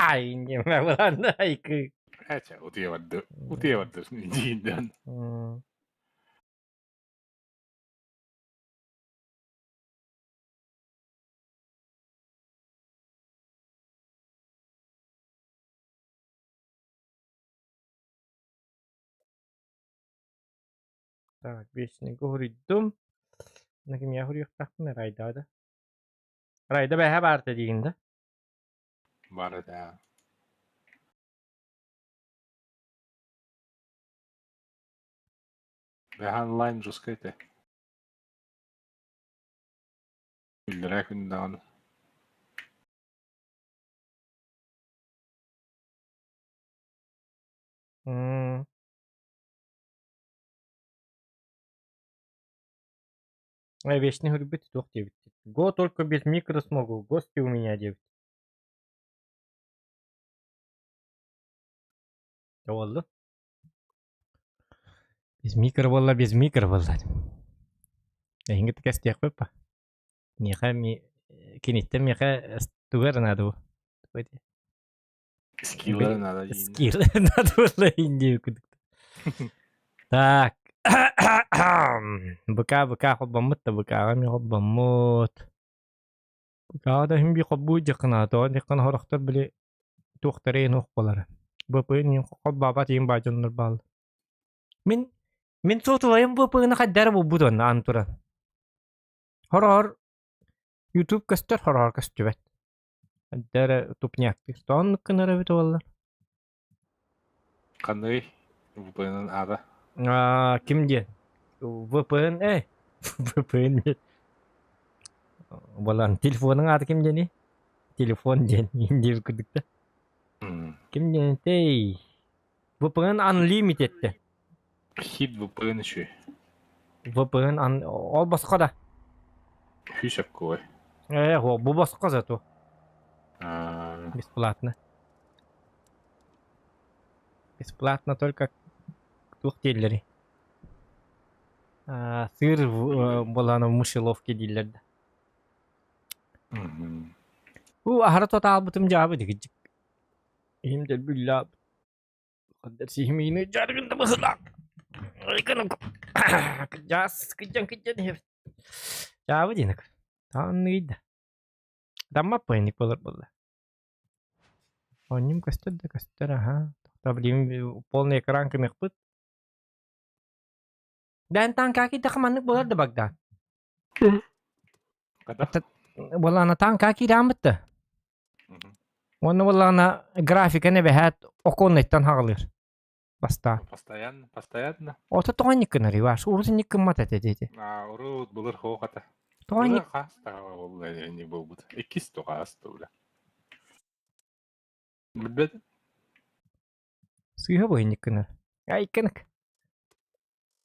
Ini memang naik. Acha, utia waddu jindan. Так, бешеный говоридum. Наким я говорю, так не райда да. Райда бәһә барты дигенде. Bara da. Vähän lain ruskaite. Ylläräk undaan. Ай, бешеный говорит, тух девять. Го только без микро смогу. Гости у меня девять. Oldu. Без микро والله. Hinga tekes tiyak pepa. Miha mi kinitten miha stugar nadu. Skill'ların ada yine. Skill nadu والله hindi kuduk. Так. بكا خد بموت بكا غامي خد بموت. بكا هذا هم بيخبو جقنا تو جقنا هو اختار بلي تو اختارين هو قلرا. بابين يخد بابات يم باجن البال. من صوت وين بابين خدر بودن انتورا. هرار يوتيوب كستر هرار كستبت. خدر توبنياك تستون كنرا بيت والله. Kanday. Bu benim ada. Kim dia? VPN VPN. Walan telepon nga kim dia ni? Telepon dia hindi kuduk ta. Kim dia teh? VPN unlimited ta. Hit bu benim şu. VPN all басқа да. Hüsep koy. Во, bu басқа зато. Бесплатно. Бесплатно только двух теллери. Сыр боланы в мышеловке дилерді. Ahara total bıtım cevabı dikecek. İhim de billah. Kadar sihimini jargında bıhıla. Ay kanım. Kejang hep. Cevabı dinak. Tanrıydı. Там apa ini pola. Оним кастер, ага. Блин, полный экран кемекпыт. Dan tangka kita kemana bola de Bagdad. Kata? Bola na tangka kita amat da. Onu bola na grafika ne behat okonnetan haglir. Basta. Постоянно. Ota tonik kenari var. Urus nik mata dedi. Urut bulur ho kata. Tonik. Hasta vallahi ne bu. İkisi to hasta ula. Bilbet. Suya boy nik kenar. Ay kenak.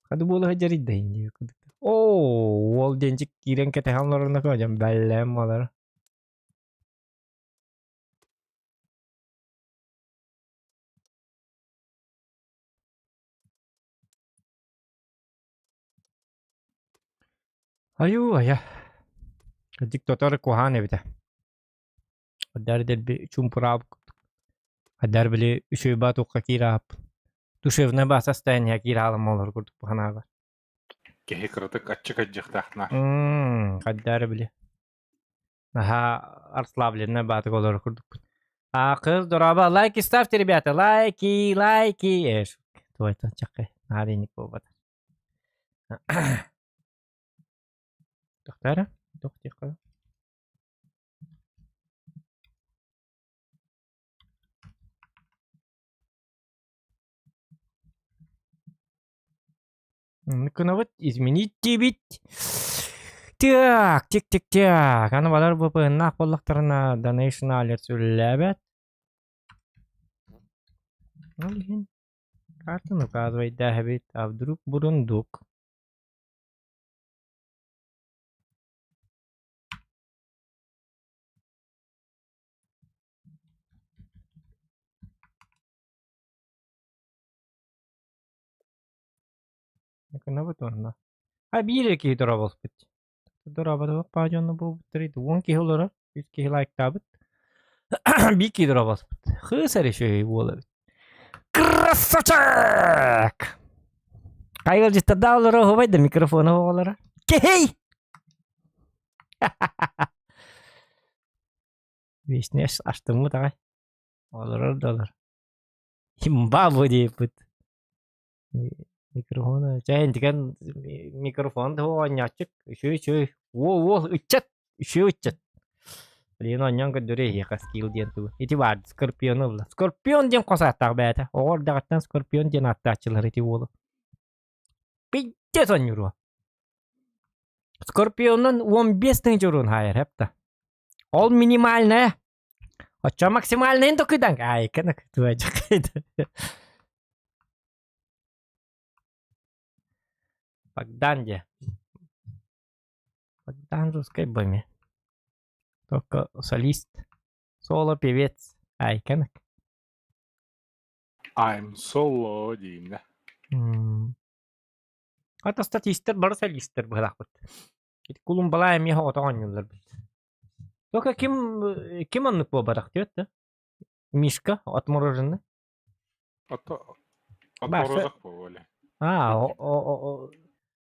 Kadu bola hajarid da indi. Oh, wal dencik kiren ketehanlarına koyacağım. Bellem alır. Ayuh ya. Diktatör kuhane bir de. Kadar del bir çumpurab. Kadar bile üşübat o kakirap. Duşevne basa sten ya kiralam olur kurduk bu hanaga. Kehe kırıtık açık açık tahna. Kadar bile. Aha arslavlerine batık olur kurduk. Kız doraba like istavti ребята. Лайки. Эш. То это чакай. Нариник бобат. Тохтара? Тохтика. Ну-ка, вот изменить дебит. Так. Аны балар VPN-на коллактарына donation алер сүлләбәт. Блин. Картаны указывает дәһәбит, а вдруг бурундук. Ну-ка, вот он, да. А бирки дробос бит. Durabada pajonda bu bitirdi. 10 kişi olara 100 kişi like tabit. Bir kişi durabas. Hısarı şey bu olabilir. Красавчик! Кайгыл життер да олар ховайды микрофоны олар. Кей! Вишне açtım mı tagay? Олар долар. Химба bu deyip bit. Mikrofonu çayın diken mikrofon da o açık. Şu wo uçat. Şu uçat. Lian onyan ka dure ya ka skill diyen tu. Iti var Scorpion ola. Scorpion diyen kosa tak beta. Or dagatan Scorpion diyen attaçlar iti wolu. Piddet onuru. Scorpion'un 15 urun hayır hep de. Ol minimal ne? Açça maksimal ne dokudan? Ay kana tuacak. Богданде. Богдан русской бэми. Только солист. Соло певец. Ай, канак. I'm solo diyeyim de. Hatta statistler bara solistler bu halakut. Git kulun balayım ya hota oynuyorlar biz. Только kim anlık bu barak diyor da? Мишка отмороженный. Отморозок поволі.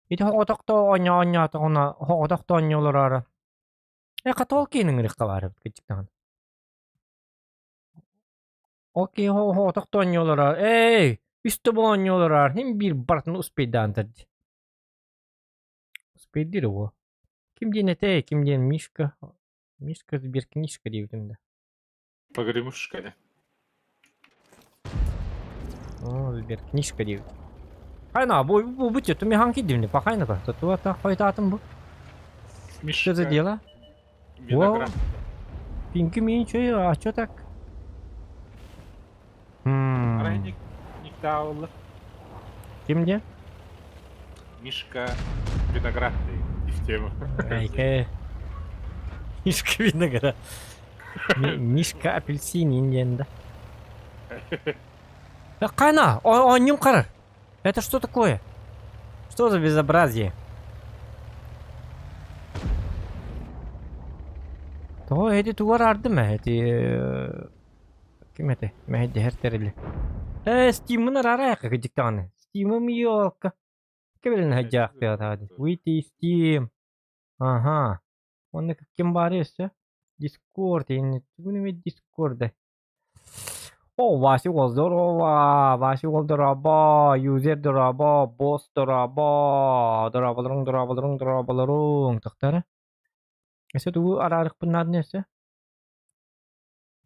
Ити хоотокто оньоотогона хоотокто оньолорара. Катол кинин рикка барып кичиктан. Окей хоотокто оньолорар. Эй, üstü bu onьолорар. Hem bir bartın uspeydan tadı. Uspeydir o. Kim dinete, kim din Мишка. Мишка bir книжка diyordum da. Погремушка. Bir knижка diyordum. Hayna bu çötümü hangi divni? Bakayna ka. Tutu ata koytatım bu. Что за дело? Виноград. Пинки меньше, а что так? Райник никта олы. Kimde? Мишка виноград система. Айка. Мишка виноград. Мишка апельсин индианда. Кайна, он нем карар. Это что такое? Что за безобразие? То эти туар арды мә? Эти кем это? Мә эти хертерли. Стимын рара яка диктаны. Стимым ёлка. Кебелен хаджак пят хады. Уйти Steam. Ага. Он кем барысы? Discord ini. Bunu ve Discord'da. Ваши здорово, ваши здорово, юзер здорово, босс здорово, здорово. Тахтара. Эсе ту арарык пыннад несе?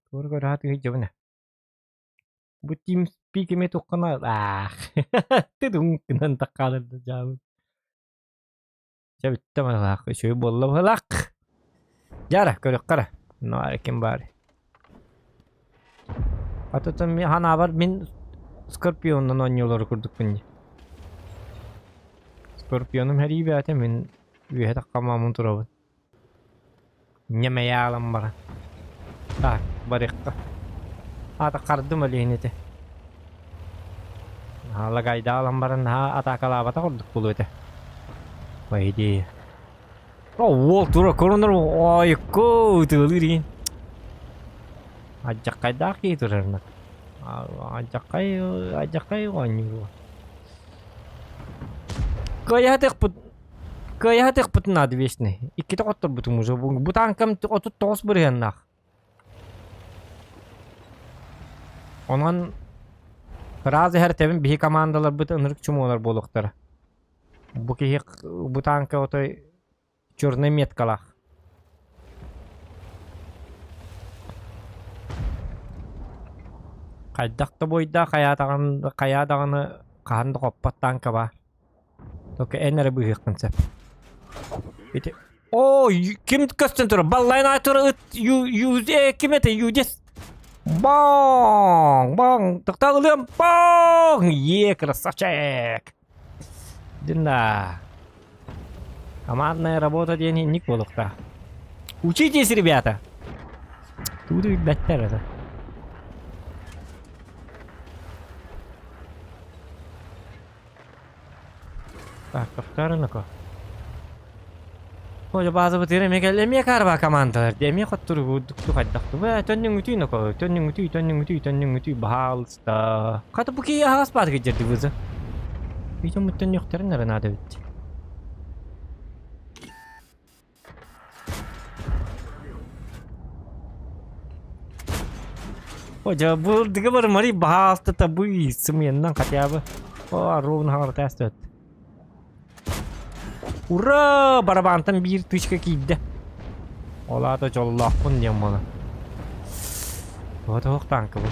Турга рахат гыжыбына. Бу тим спикеме туккана. Ты думкнан таккалды жабы. Жабыттама лак, шөй боллы лак. Жара, көрөк кара. Нуар ким бар. Ататан хана бар мен Скорпионнан oynuyorlar kurduk bence. Skorpionum her iyi bir ate men üye takkamamın turabı. Nyeme alam bara. Tak barikka. Ata kardım alihinete. Hala gayda alam baran ha ata kalabata kurduk bulu ete. Vaydi. Oh, tura korunur. Ay ko tulurin. Ajak kaydak itu rana. Ajak kay oynuyor. Kaya hatek putun adı veşne. İki de otur butum ucu. Bu tankam otur toz bir yannak. Onun razı her tebin bir komandalar bütün ınırık çumular boluqtara. Bu tanka otoy çörne metkalak. Kaydakta boyda kayadağını kahandı koppat tanka ba. Toke enere bu hıkkınsa. Biti. Oo kim köstün turu? Ballayın ayturu kim ete yüces. Bang. Tıkta ılıyorum. Bang. Красавчик. Дина. Командная работа денег болукта. Учитесь, ребята. Тут и беттер это. Так, повторно-ка. Hoca bazı bu tere mekellemeye karba kamandalar. Demeye kotturu bulduktu kaddaktı. Ve tönün ütüyü ne koy? Tönün ütüyü bahalsta. Katı bu ki ya haspat geçirdi kızı. Hiç umutun yoktur nere nade bitti. Hoca bu dige var mari bahalsta tabu isim yandan katya bu. O ruhun har test et. Ura barabantan bir tışka kiydi. Ola da jollahpın diyem bana. O da hok tankı bu.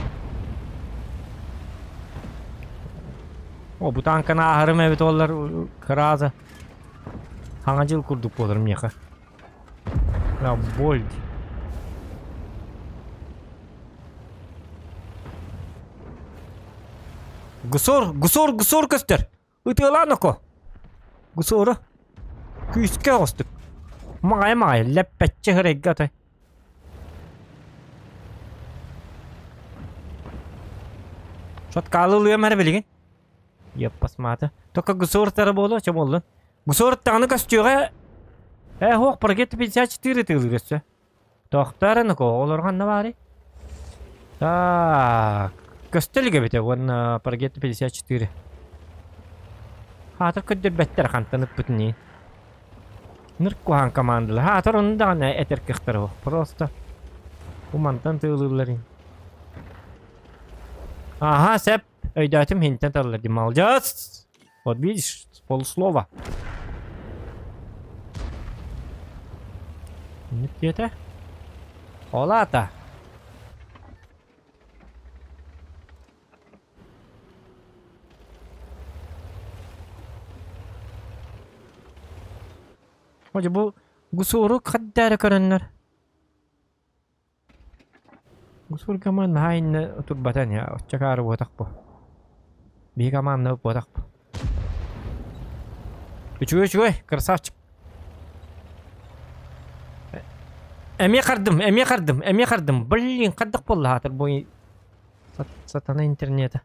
O bu tankın ahırım evet onlar kırazı. Hangacıl kurduk olurum yaka. Ya bold. Gusur göster. Itılan oko. Gusuru. Küske ostuk. Mağay leppetçe hırıggatay. Şot kalılıyor mer bilgin. Yappas mata. Toka gusur tarı bolu çam olun. Gusur tanı gösteriyor. Hoq paket bilsaç tiri göster. Doktorun ko olurgan ne bari? Tak. Gösterge bite wan paket bilsaç tiri. Hatır ködür better kantanıp bütni. Nırkuhan kamandalı. Hatır onu da ne eter kıhtır o. Prosta. Bu mantan tığılırların. Aha sep. Öydatim hinten tarlar dimalcaz. Вот видишь, с полуслова. Нет где-то. Ола-то. Hoca bu gusuru kaddara karanlar. Gusur kaman hain turbatan ya. Cakar botak bu. Bir kaman ne botak bu. Üçüy, красавчик. Эми кардым. Блин, каддык болду хатыр бу сатана интернета.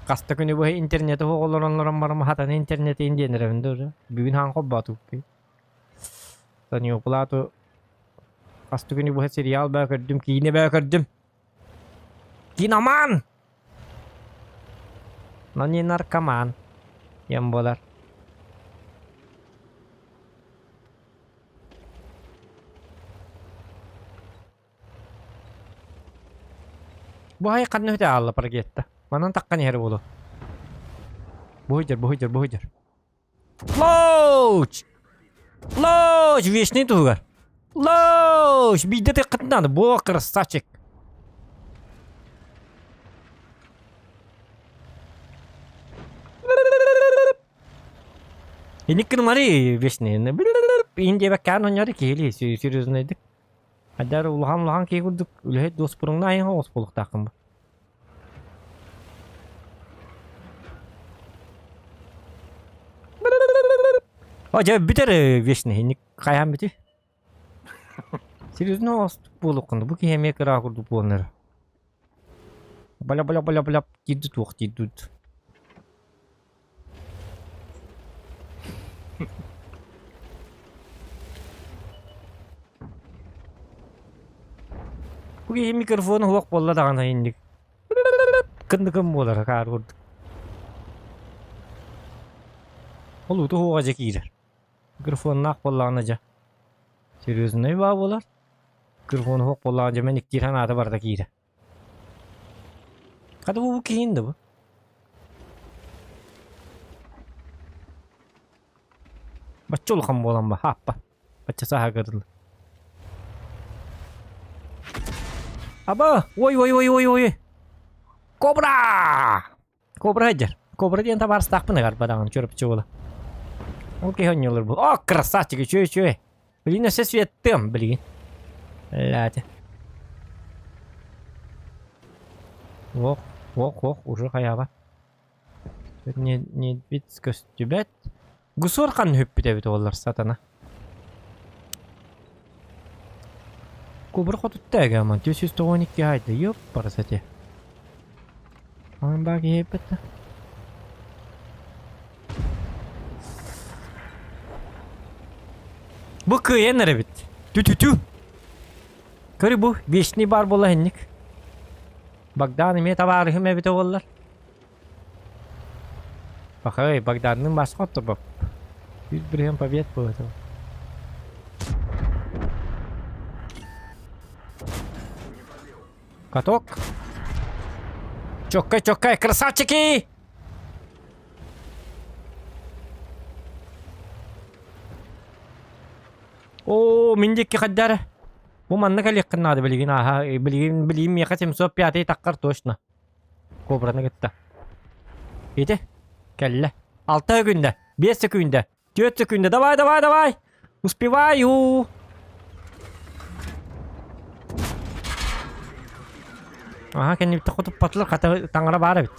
Каста күнү бу интернети оголоронлорон барма хатана интернети инденеревинде. Бүгүн ханко бату. Санио плату. Каста күнү бу сериал ба көрдүм, кине ба көрдүм. Киноман! Но не наркоман. Ем болар. Bu hay kanı öte alla parketta. Manan takkan yeri bulu. Buhujur. Loch! Вечный тугар. Loch! Бийде те кытнады. Бу красавчик. Ini kan mari вечный. Инде бакан оньори кели серьезно эдик. Адар улахан кей курдук. Үлэхэд дос бурыңна айынға ос болук такым бу. Hoca biter вечный. Ник каян бити. Серьезно ос болук кынды. Бу кеме кыра курдук болнер. Бля. Дидут. Bu mikrofonu hoq bolla dağına indik. Kındıkım bolar kar vurduk. Olu da hoğaca girer. Mikrofonu naq bollağınaca. Seriözün ne bağ bolar? Mikrofonu hoq bollağınaca men iktirhan adı barda girer. Kadı bu kiyindi bu. Baca olkan bolan ba happa. Baca saha kadın. Aba, oy. Kobra hajar. Kobra dia entar baras tak penegar badangan curap cola. Oke honyolur bu. Oh, красавчик, cuy. Beli nasi sweatem beli. Lada. Wok, уже kayak apa? Не бит костюбет. Gusur kan hüppüde bit ollar satana. Kubur kotuttaa man. 412 haydi. Yok parasati. Aman bagi hebat. Bu kıya nere bit? Tü. Kırı bu. Beşni bar bola hennik. Bagdani me tabarihim evite bollar. Bak hey Bagdani'nin başka otur bak. 101 hem побед bu это. Каток. Чокай, красавчики! О, миндик каддар. Bu manna kal yakınnadı bilgin aha bilgin ya kaçım so piyatı takkar toşna. Kobrana gitti. Yedi. Kelle. 6 günde. 5 günde. 4 günde. Давай. Успеваю. Aha kendi bir kutup patlar kata tangara bara bit.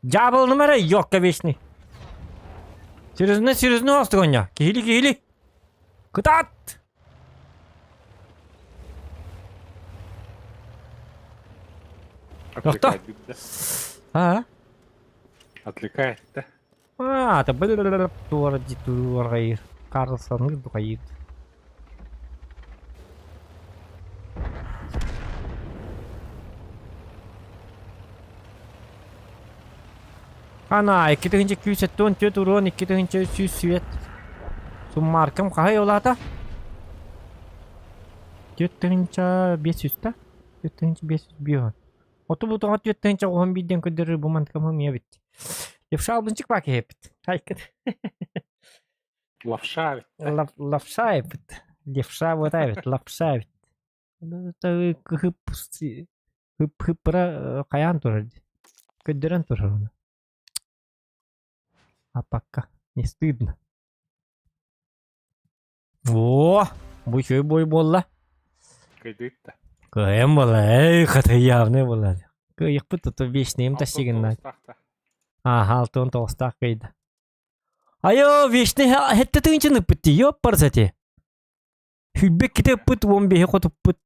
Jabal numara yok kavişni. Серьезно остро гоня. Кихили. Кутат. Отвлекает, да? Ha? Отвлекает, да? Tabii tuvar gayır. Karsanır gayır. Ana, iki tığınca 270 tüy turun, iki tığınca 300 süet. Summarkam kahay olata? 4 tığınca 500 ta? 4 tığınca 500 biyon. Otu bu tuğat 4 tığınca 11'den ködürür bu mantıkamım ya bitti. Yapşa albınçık bak hep. Haykıt. Лапша ведь. Лапша hep. Левша вот evet, lafşa evet. Hıp kayan turar. Ködüren turar onu. А пока не стыдно. О, bu şey boy bolla. Кайдыт-то. Кыйым бола, хаты явный бола. Кыйық бұт тұты вешнейім ташигінна. Алтын тоғыстақ кайда. Айо, вешней хетті тыңчыны бұтты, ёп барсати. Хүлбек кетеп бұт, 15 қотып бұт.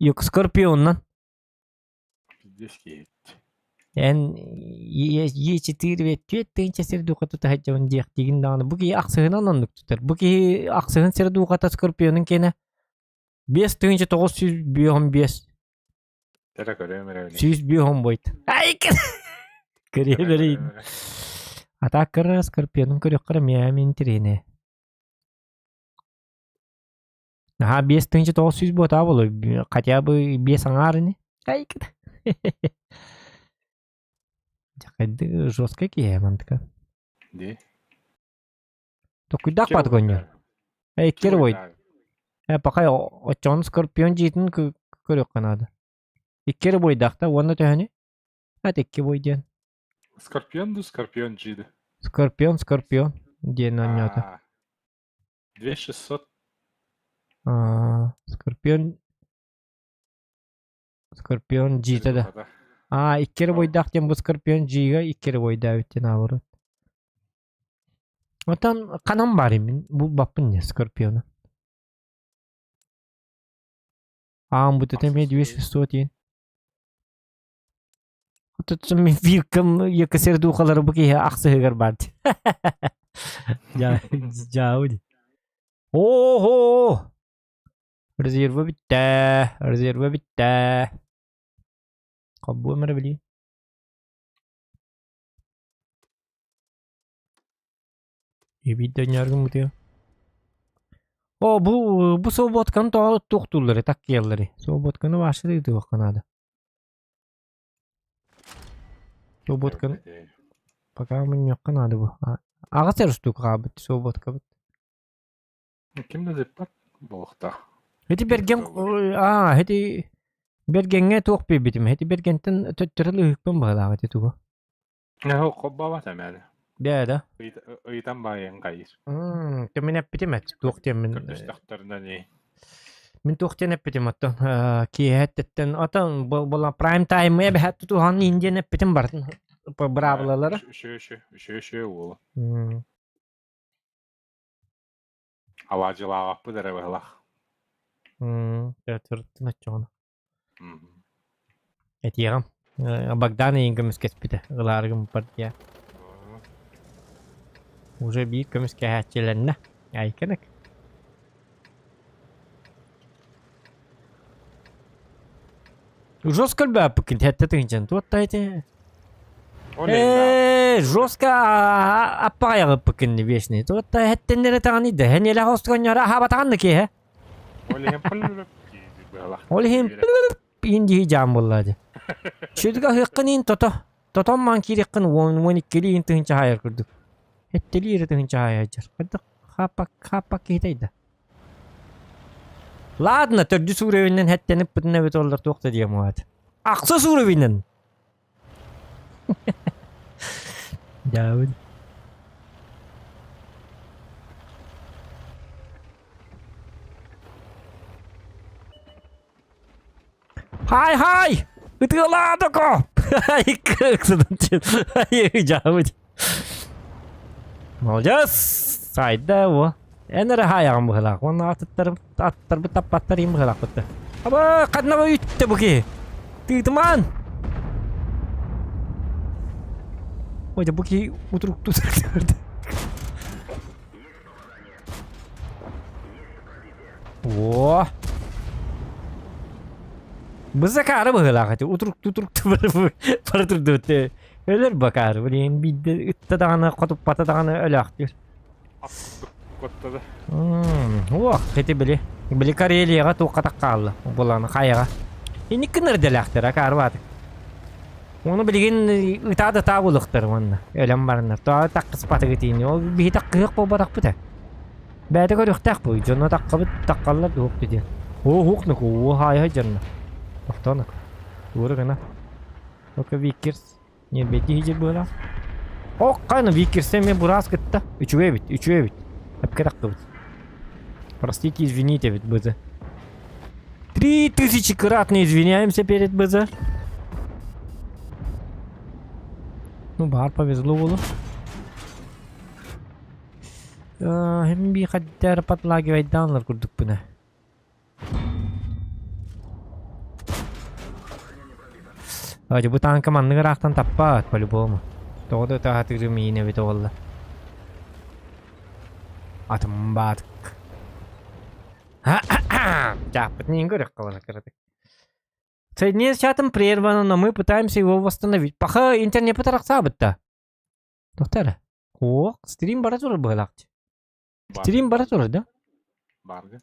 Yok скорпионнан. Здесь есть. En E4 ve tüyettiğince seri duqatı tahacavın diyektiğin dağını. Bu ki aksığından onluk tutar. Bu ki aksığın seri duqatı skorpiyonun kene 5 tığınca 900 biyom 5. Tera görüyorum. 100 biyom boyut. Ay kır. Kırıya vereyim. Ata kırı skorpiyonun kırık kırım ya min tirene. Aha 5 tığınca 900 boyut avulu. Katya bu 5 anarını. Ay kır. Это жесткая киемантка. Где? То куда подгоню? Эй, кервой. Пока очон скорпион житин көрөк канады. Иккер бойдакта оны төһөнү. Атекке бойден. Скорпион джиды. Скорпион. Ден оньота. 2600. Скорпион жита да. Иккер бойдактен бу скорпион жига иккер бойда өттен авыры. Отан канам бар эмин. Бул баппын не скорпиону. Бу тетеме 200 ен. Отан мен виркам екі серду қалары бұки ақсығығар барды. Жауды. Охо! Резерва бітті. Қабу өмірі білейін. Ебейді няргын бұтыға. Bu sobotkаны тоғалы тоқтулары, таккиялары. Sobotkаны башыдыды оқанады. Sobotkаны... Пока мен yoqqanады bu. Ağa serüstü qabıt, sobotka bit. Kimde zeppat boğukta? Hedi bergen... Hedi... Bergenge toq bibitim. Hedi bergenten töttürülü hükmün bağlağı tuğu. Ne o kobba var temeli. Da. Uydan bayan kayır. Temin epitim et. Toq temin... Kırdıştaklarında ne? Min toq ten epitim atan. Ki hettetten atan bola prime time ebe hettu tuğan indiyen epitim bardın. Bravoları. Şu oğlu. Alacılağı bu dere velah. Evet, tırttın açacağını. Et yağım. Богдан иин көмүс кеспите. Ыларгым партия. Уже bir көмүс кәһәтчеләннә. Айкенек. Жестко бә пикин тәттә тинчен. Туттайте. Жестко аппаягы пикин вешне. Тутта хәттеннәре тагын иде. Хәнелә хостган яра хабатаган ки. Ол хем инди жам буллады. Шүдгә хыккын тото. Тотом ман киреккин вон иккели интин чаяр күрдүк. Хәттели иртин чаяр. Кырды хапак китейди. Ладно, төрдү уровеннен хәттенеп бүтүнө бит олар токта дигән ват. Аксыз уровеннен. Дауд. Хай! Ытыладыко! Ай, как задачит. Ай, Дауд. Молодец! Сайда во. Энер хаягым быхлак. Оны аттар бу таппаттар им быхлак бутты. Аба, каднава үтте буки. Тыйтман. Ой, да буки утрук тут. О. Бызакары быхлак. Утрук бартырды. Ölür bakar. Bilin bir ıtta dağına kotup pata dağına öyle aktır. Kottadı. Oh, keti bili. Bili Kareliyaga tuğqa taqqallı. Bulanı qayaga. Eni kınır aktır akar batı. Onu bilgin ıtada tabuluqtır onunla. Ölüm barınlar. Tağı taqqısı patı gittiğini. O bir taqqı yok bu batak bıta. Bәді көрік тақ бұй. Жонна таққа бұд таққалар дөп деді. О, хуқнық. О, хай жонна. Ақтанық. Көрі ғына. Ока виккерс. Не беті хижер бұра. О, қайны виккерстен мен бұрас кітті. Üçüve bit. Әпке таққы бұд. Простите, извините ведь, бызы. 3000-кратно извиняемся перед бызы. Ну, бар повезло было. Hem bir kadar patlağı downlar kurduk buna. Hadi bu tanka manlığı raktan tappat по-любому. Doğru da hatırım yine bir doğru. Atım batık. Чапать не горек колокольчик. Соединение с чатом прервано, но мы пытаемся его восстановить. Паха интернет потарахсабыт-то. Доктор. О, стрим баратура был. Стрим баратура, да? Барга.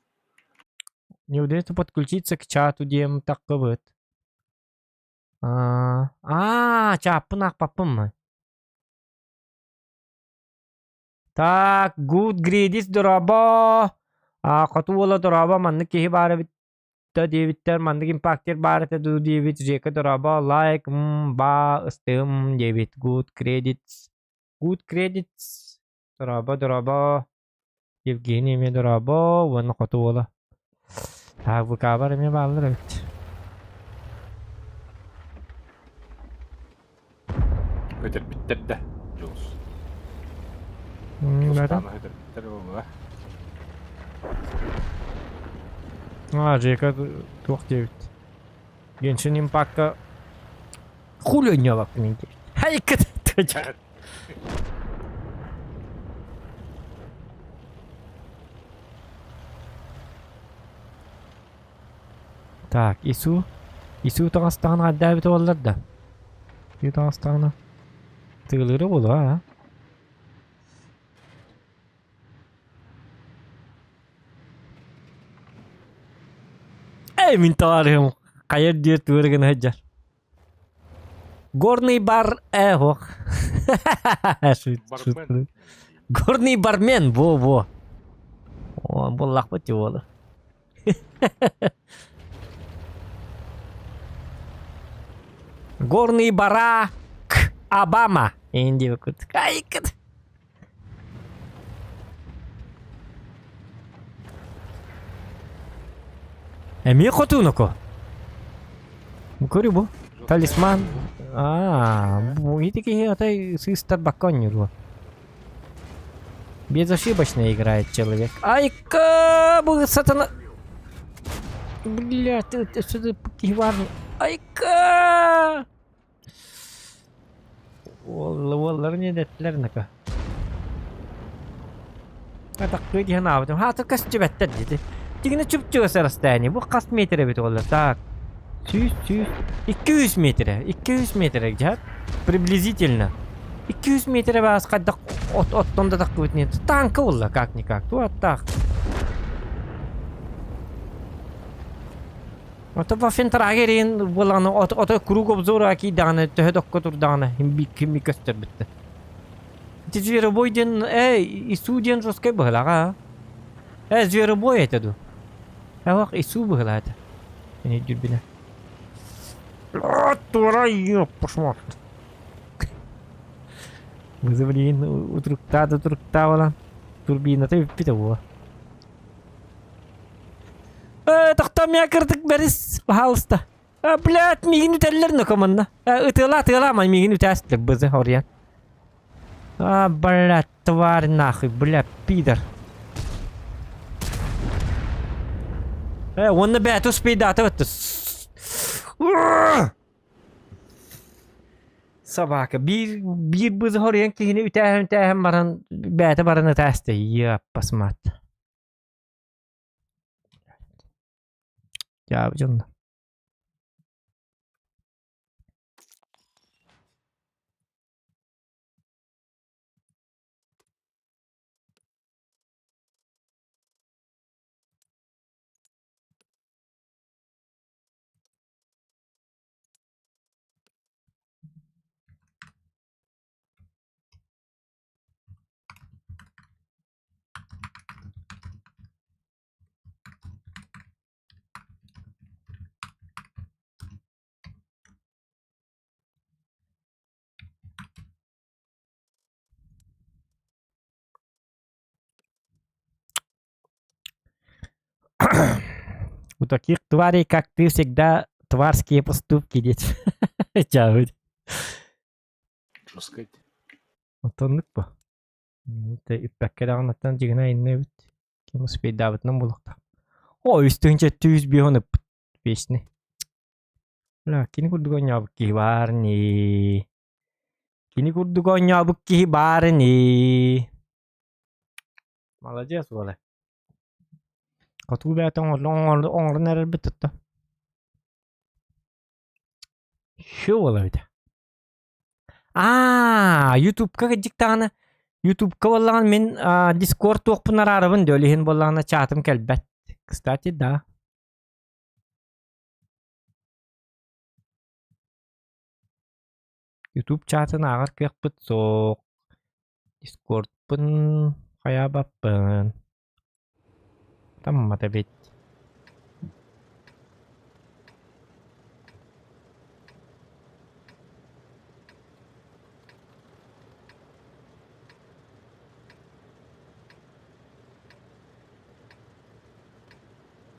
Не удается подключиться к чату, дем так вот. Чапнах папам. Так, good gradis дораба. Катула дораба, манны кихи бары битта дебиттер, манны импактер бары таду дебит, жека дораба, лайк, ба, ыстым, дебит, good credits. Good credits. Дораба. Евгений Медораба, вон катула. Так, bu kabar mi bağlıdır evet. Öter bitter de. Jules. Nereden? Öter bitter oldu. Жека тух девит. Геншин импакта. Хулио не вакнинки. Хайкат. Так, Ису тағыстағын ғадда біті олар да. Ису тағыстағына тығылыры болу, а? Min tarihim. Kayır diyor tuğurgen hajjar. Горный бар хох. Горный бармен, во. О, боллақ бөте болы. Горный Барак Обама. Инди выкут. Кайкат. Ми хотуноко. Көрі бұл. Талисман. Бұл итеки атай сыстар баконнюру. Безошибочно играет человек. Айка! Бұл сатана. Блядь, это что-то покиварный. Айка! Onları ne dettiler ne ka? Takıy diye ne yaptım? Ha takasçı better dedi. Digine çupçu sarastani. Bu kaç metre bit olur? Так. 200 metre. 200 metre gidiyor. Приблизительно. 200 metre bas kadar ottonda takıy bitni. Tanka olla как-никак. Вот так. Это вообще трагерин буланы ото круг обзора аки даны төһөдөккө турданы химби көстөр битти. Зверобойден исуден жоскай быхлага. Зверобой этеду. Авак ису быхлата. Не дюбине. Турай пошмар. Мызывлин утрукта вала. Турбина ты питова. Тахтам я кырдык берис пожалуйста. Блядь, мигин үтәлләрне команда. Ытыла май мигин үтәстер бызы хорьян. Блядь, тварь нахуй, блядь, пидор. Онны бәт успейді атып өтті. Собака, bir bızı horьян кигини үтәһем баран бәті баран үтәсті. Посмат. Ya canım. У таких тварей, как ты, всегда тварские поступки, дед. Чао. Что сказать? Отонлuk bu. Üppekkede anlatan cigina inne bit. Kim uspey davet nam bulukta. O üstünce 200 bir onu beşni. La kini kurdugon yabuk ki var ni. Kini kurdugon yabuk ki var ni. Молодец, Валя. Кату бәтен оңыр нәрер бітітті. Şu olabilir. YouTube'ga gidecektiğini. YouTube'ga vallahi men Discord to'qpunar arabın dölehin vallahi chatım kelbet. Kstati da. YouTube chatın ağır kıyakpıt soğuk. Discord'pın kayabapın. Tamam tabii.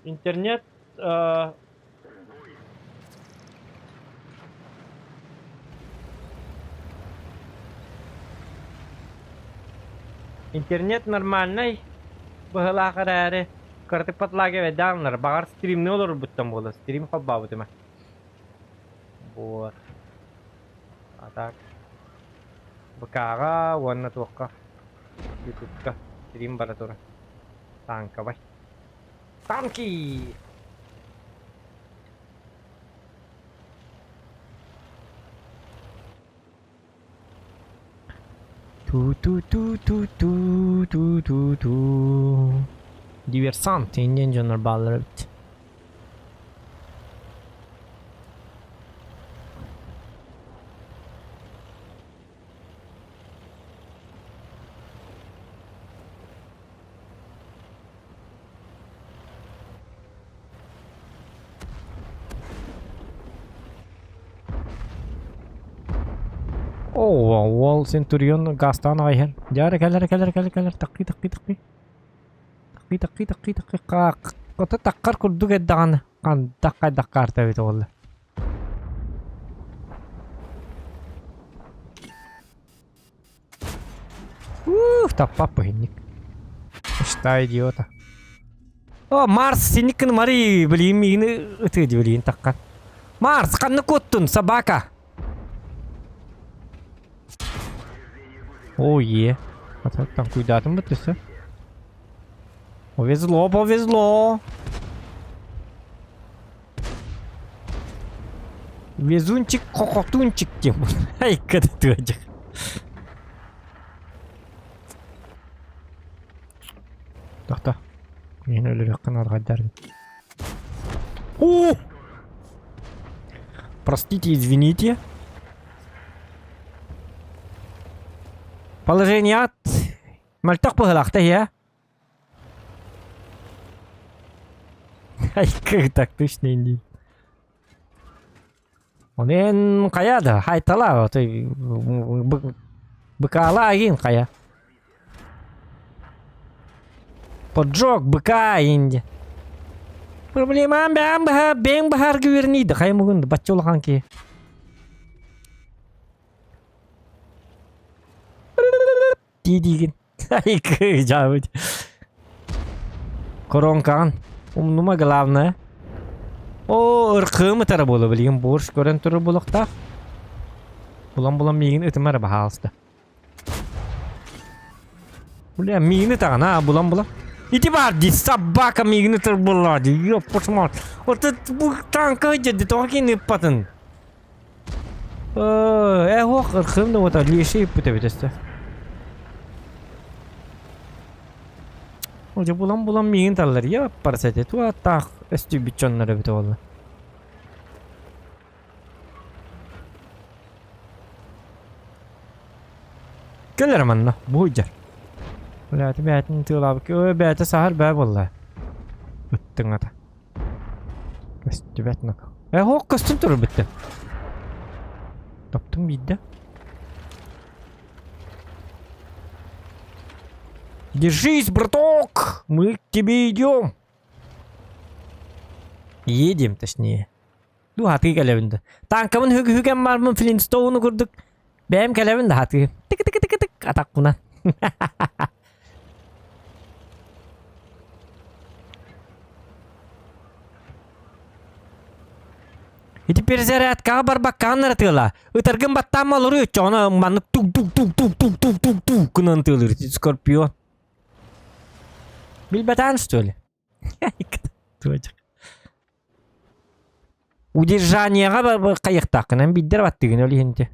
İnternet интернет нормальный. Быһыла карары. Кыртык патлаге веданлар. Багар стрим не olur буттан болы. Стрим хабба бутыма. Вот. А так. Быкага ванна тоққа. Ютубка. Стрим бара тура. Танка бай. Танки! Ту. Диверсант, инден жанр баллар бит. Wall Centurion gastan ayher. Jare keler. Takki. Kota takkar kurduk eddan. Kan dakkar tabii tolle. Tappa hinnik. Что идиота. О, Марс, синикин мари, блин, ты блин, такка. Марс, канны коттун, собака. О, е. Там cuidado, Матвей. Повезло, повезло. Везунчик, кокотунчик дем. Ай, когда ты одек. Тахта. Мен өлі қанат қайдарын. О! Простите, извините. Положение от... Мальтақ бұғылақты, я? Ай, как так точно не. Мен қаяды, хайтала, быкала агин қая. Поджог быка инде. Проблемам бәң бахар көрінейді. Қай мұгынды, батчы олған ке. Дейдеген. Ай, как жабыд. Коронкан. Умнума главное. О, ырқымы тары болу білген борш көрін түрі болуқта. Бұлан мейгін өтімәрі бағалысты. Бұлан мейгіні тағын, бұлан. Иди бар, ди собака мейгіні түрі болады. Ёп, пошмар. Бұл танка жеді, тоғын өппатын. Оқ, ырқымды ота леші өппіті бітісті. Oca bulan miyin tarlar ya parasete tu atak estu bichonlara bit oldu. Gelir manna bu hüccar. Ulatı beytin tığlabı ki o beyte sahar bey vallahi. Bittin ata. Estu betnak. Hoq kostüm turur bitti. Taptım bidde. Держись, браток! Мы к тебе идем. Едем, точнее. Ну, хаты калевинде. Танкамын хүгем бармын Флинстоуну курдук. Бәм калевинде хаты. Тик-тик-тик-тик. Атак бунан. Ити перезарядка барбаккан ратыла. Ытыргын баттам алыр өтчоны манып тук-тук-тук-тук-тук-тук-тук кынан тылыр. Скорпион. Бильбатан, что ли? Удержанияға қайықтақынан биддер баттығын өлі хенде.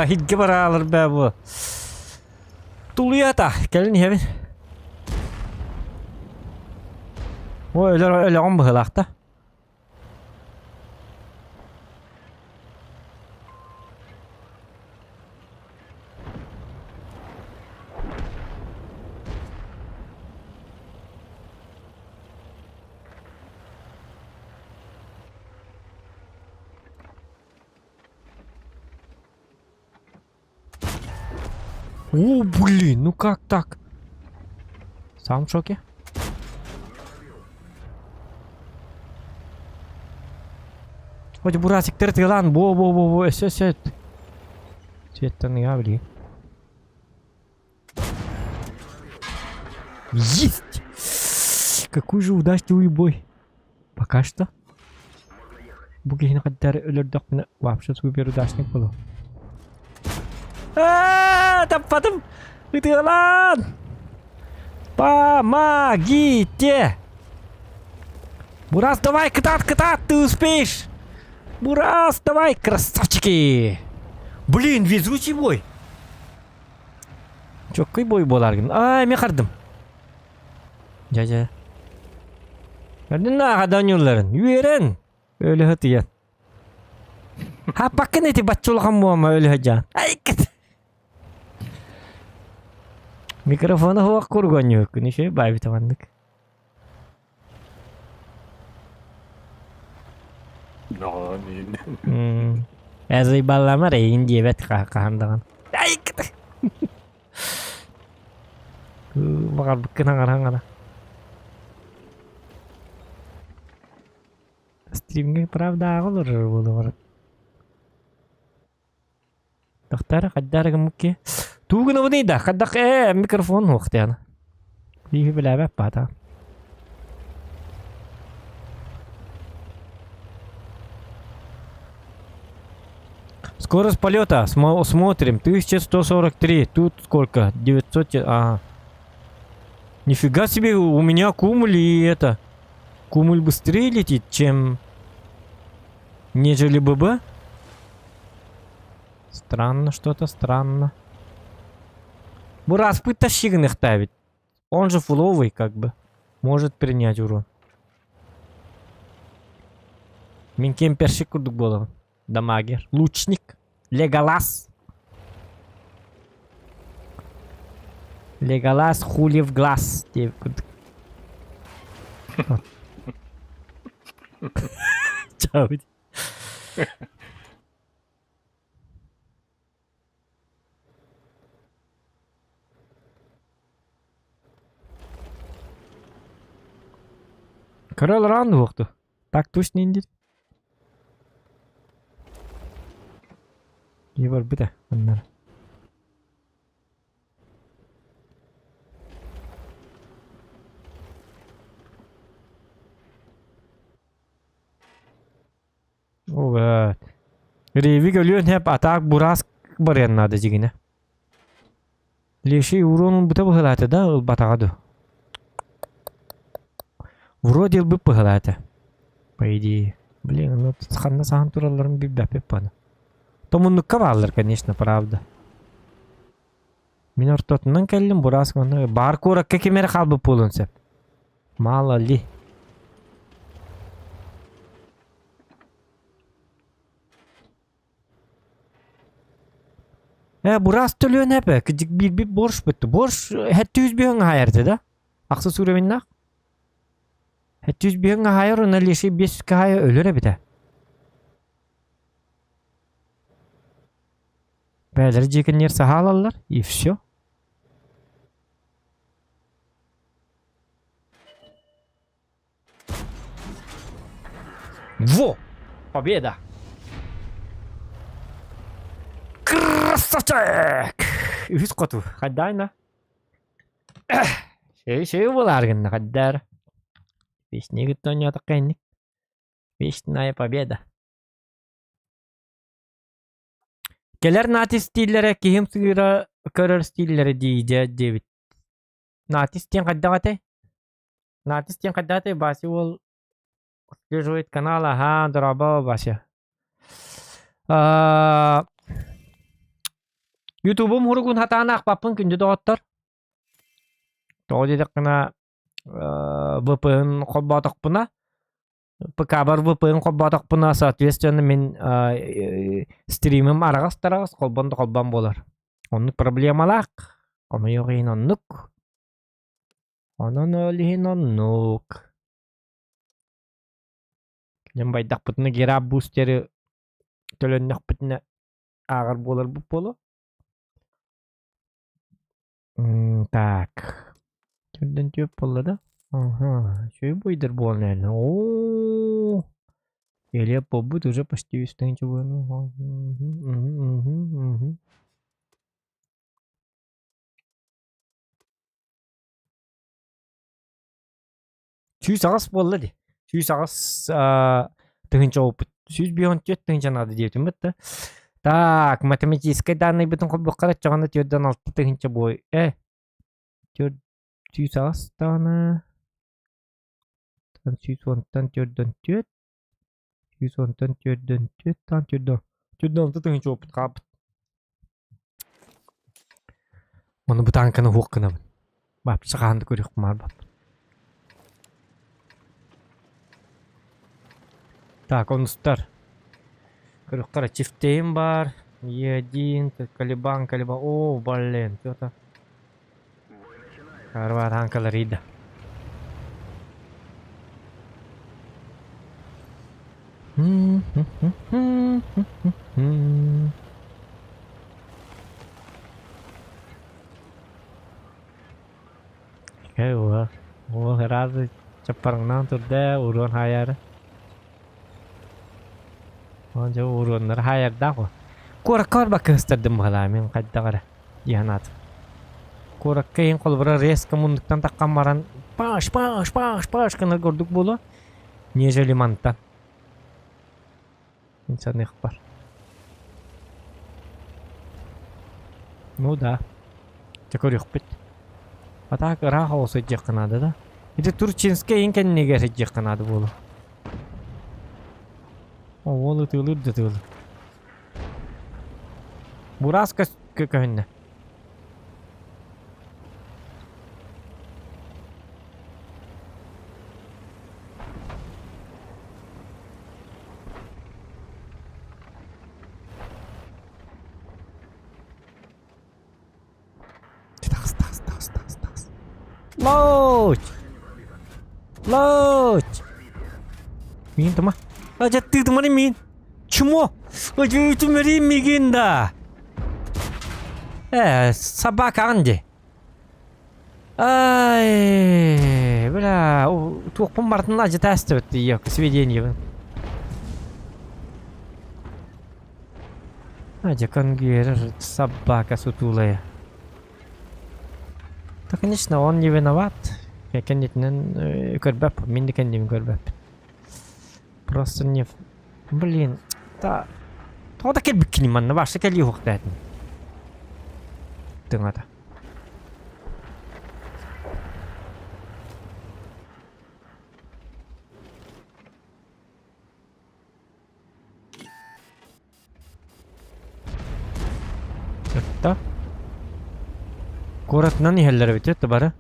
Hidge bara alır be bu. Duluyor da. Gelin hemen. O öyle on bıhılakta. О, блин, ну как так? Сам в шоке? Хоть бурасик тыртылан, бо, эсет. Цвет-то не блин. Есть! Какой же удачливый бой. Пока что. Bugün kadar ölürdük mü? Вообще супер удачный был. Tapadım. Itu lan. Помогите. Бурас, давай, катат, ты успеешь. Бурас, давай, красавчики. Блин, везучий бой. Çok iyi boy bolargın. Ay, me kırdım. Ja. Gördün mü adam yolların? Yürün. Öyle hatiyen. Ha bakın eti batçolağım bu ama öyle hacan. Ay kıt. Mikrofonu hava kurgan yok. Ne şey bay bitamandık. No, Ezay ballama reyin diyebet kahandagan. Ay kıt. Bakal bıkkın hangara. стримге правда olur bunu var. Тахтар хаддар гамки. Тугна bunu da хаддак микрофон вакыт яна. Бие беләбә пата. Скорость полета смотрим 1143. Тут сколько? 900. Ага. Нифига себе, у меня кумуль и это. Кумуль быстрее летит, чем нежели ББ. Странно, что-то странно. Бурас тащигн их тавит. Он же фуловый, как бы. Может принять урон. Мен кемпершик курдук болам. Дамагер. Лучник. Леголас. Леголас хули в глаз. Чао. Король ран вақты. Так точно индир. Не бар біті. Аннар. Evet. Revi görüyorsun hep atak buras baryanlarda jigine. Leşi uronun buta bıhılata da batağadı. Вроде бы пыхлата. По идее. Блин, ну тут ханна сахан тураларын bir бәпеп баны. Томуннукка баллар, конечно, правда. Мен ортотунан келдим бурас гана. Бар коракка кемер қалбы полын сеп. Мало ли. Бурас төлөн әпі. Кыдик bir борш бітті. Борш хәтті үзбең хайырды да. Ақсы сүременнақ. Хәтті үзбең хайыр, оны леші 5 хайыр өлір әбіді. Бәлір жекінер сахалалар, и все. Во! Победа! Красавчик! Үз қоту, қадайна. Шей боларғынна, қадар. Вешнегі тоня атақайник. Вечная победа. Келер натис стиллері, кейім сығыра көрір стиллері дейді дебіт. Натис тен қаддағатай? Натис тен қаддағатай басы ол отслеживает канал, ага, дұрабау басы. Ютубым хұрығын хатағына ақпапын күнді доғаттар. Тоғы дедік қына VPN қолбатық бұна. ПК-бар VPN қолбатық бұна, соответственно, мен стримім арағас-тарағас қолбан болар. Онық проблемалақ. Оны еғейін онық. Онын өліғін онық. Келен байдақ бұтыны гераб бустері төліннақ бұтыны ағыр болар бұп болу. Так. Түрден төп болды да? Ага, шөй бойдыр болын әлі. Ооо. Елеп бұд уже почти үстен чугыны. Сүйіс ағас болды де. Сүйіс ағас тұғынша опыт. Сүйіс бейон төт тұғынша нады дейтін бітті. Так, математический данный бүтін қолбық қарат жағанда төрден алты тұғынша бой. Сүйіс ағас тағына. Сүйіс онтан төрден төт. Сүйіс онтан төрден төт. Төрден алты тұғынша опыт қабыт. Оны бұт анқаны хоққына бұн. Бап, шығанды көрек құмар бап. Так, он стар. Короче, чифтейм бар. Е1, колебан. О, блин, что-то. Карвар анкаларида. О, разы чапарыңнан турда урон хайары. Onca uğrunlar hayırda o. Korakar bak gösterdim hala men kadda gara. Dihanat. Korakayın kolbara reska munduktan takkan baran paş kana gördük bolu. Niye limantan. İnsan ne var? Ну да. Такой рюхпит. А так раха осыджак канады да. Это турчинская инкен неге сыджак канады болу. О, волы тылыр да тылыр. Бурас көкөнне. Лоч! Лоч! Мин тома? Ажа ты томари мин? Чмо? Ажа томари мигинда? Собака анди. Ай, бля, тух помартын ажа тестовать ее к сведению. Ажа конгер собака сутулая. Да, конечно, он не виноват. Я, конечно, горбэп. Минди кендим горбэп. Просто не... Блин. Да... То таки бикини манна. Ваша кели ухтайтын. Тыңата. Это? Коратнан ихеллер битет бары.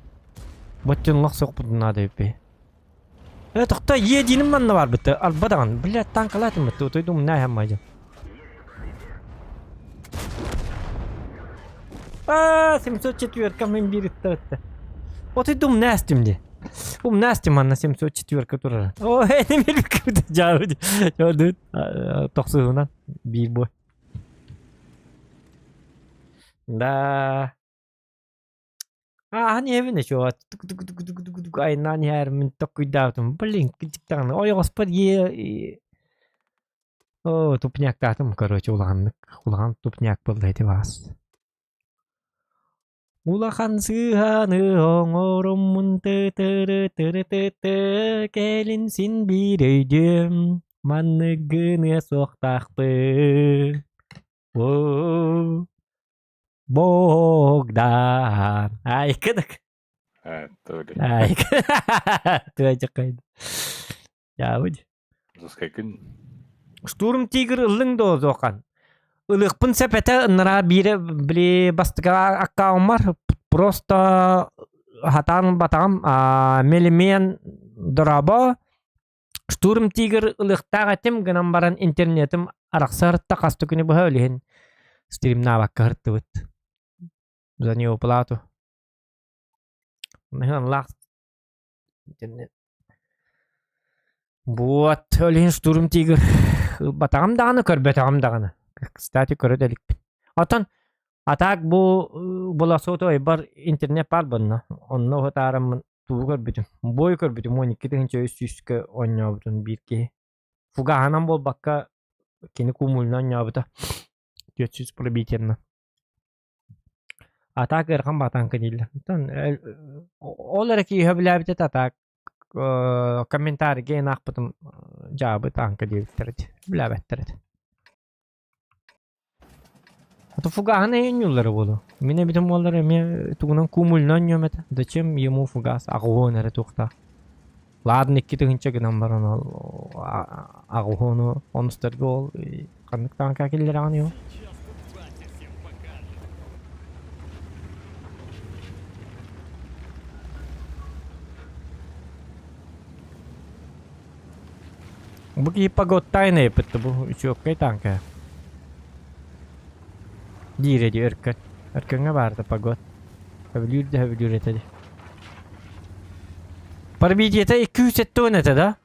Боттунлах соқпудун ады бе. Тохта единим манна бар бит. Албадан. Бля, танкалатым бит. Отойдум на хаммажа. 704 мен биритте. Отойдум настимди. Настим манна 704 турар. О, не мелкүд жауд. Жауд. Тохсуунан бир бой. Да. Hani evine şu at tuk ay nani her min takıdatum blink kicikten oy господи о тупняк татым короче улан тупняк болды вас улахан сыханы оңорумун тыры келин син бирейдем манныгыны соқтақты о Богдан. Ай, кыдык. Тоже. Ай, ты ажакайды. Жабыд. Заскайкын. Штурм тигр ылың до зоқан. Илыкпын сепете ыныра бире биле бастыга аккаым бар. Просто хатан батам мелимен драба. Штурм тигр ылыктага тем гынан баран интернетим араксар такасты күнү бу өлehen. Стрим навакка хыртыбыт. За него плату. Нахрен лах. Интернет. Вот, өлehen штурм тигр. Батагам даганы көрбетагам даганы. Кстати, көрөдөлүк. Атан атак бу боласото бар интернет бар бунна. Онно хатарым туу көрбүтүм. Бой көрбүтүм 12-нче өсүскө ойнобутун бирки. Фугаанам бол бакка кени кумулнан ябыта. 400 пробительно. Атак эрхан батан кадилля. Олар ки хөбләбите атак комментарий ген акпытым жабы танка дилтерди. Билебеттерди. Ото фуганы юллары болу. Мене битем олар эме тугунан кумулнан йомета. Зачем ему фугас агуон эре тукта. Ладно, китигинче гынан баран агуону онстергол кандык танка келер аныо. Буки пагод тайны пытты бу үчөккөй танка. Диреди өркөт. Өркөнгө барды пагод. Хөбүлүр этеди. Пробитиета 200 тонн это, да?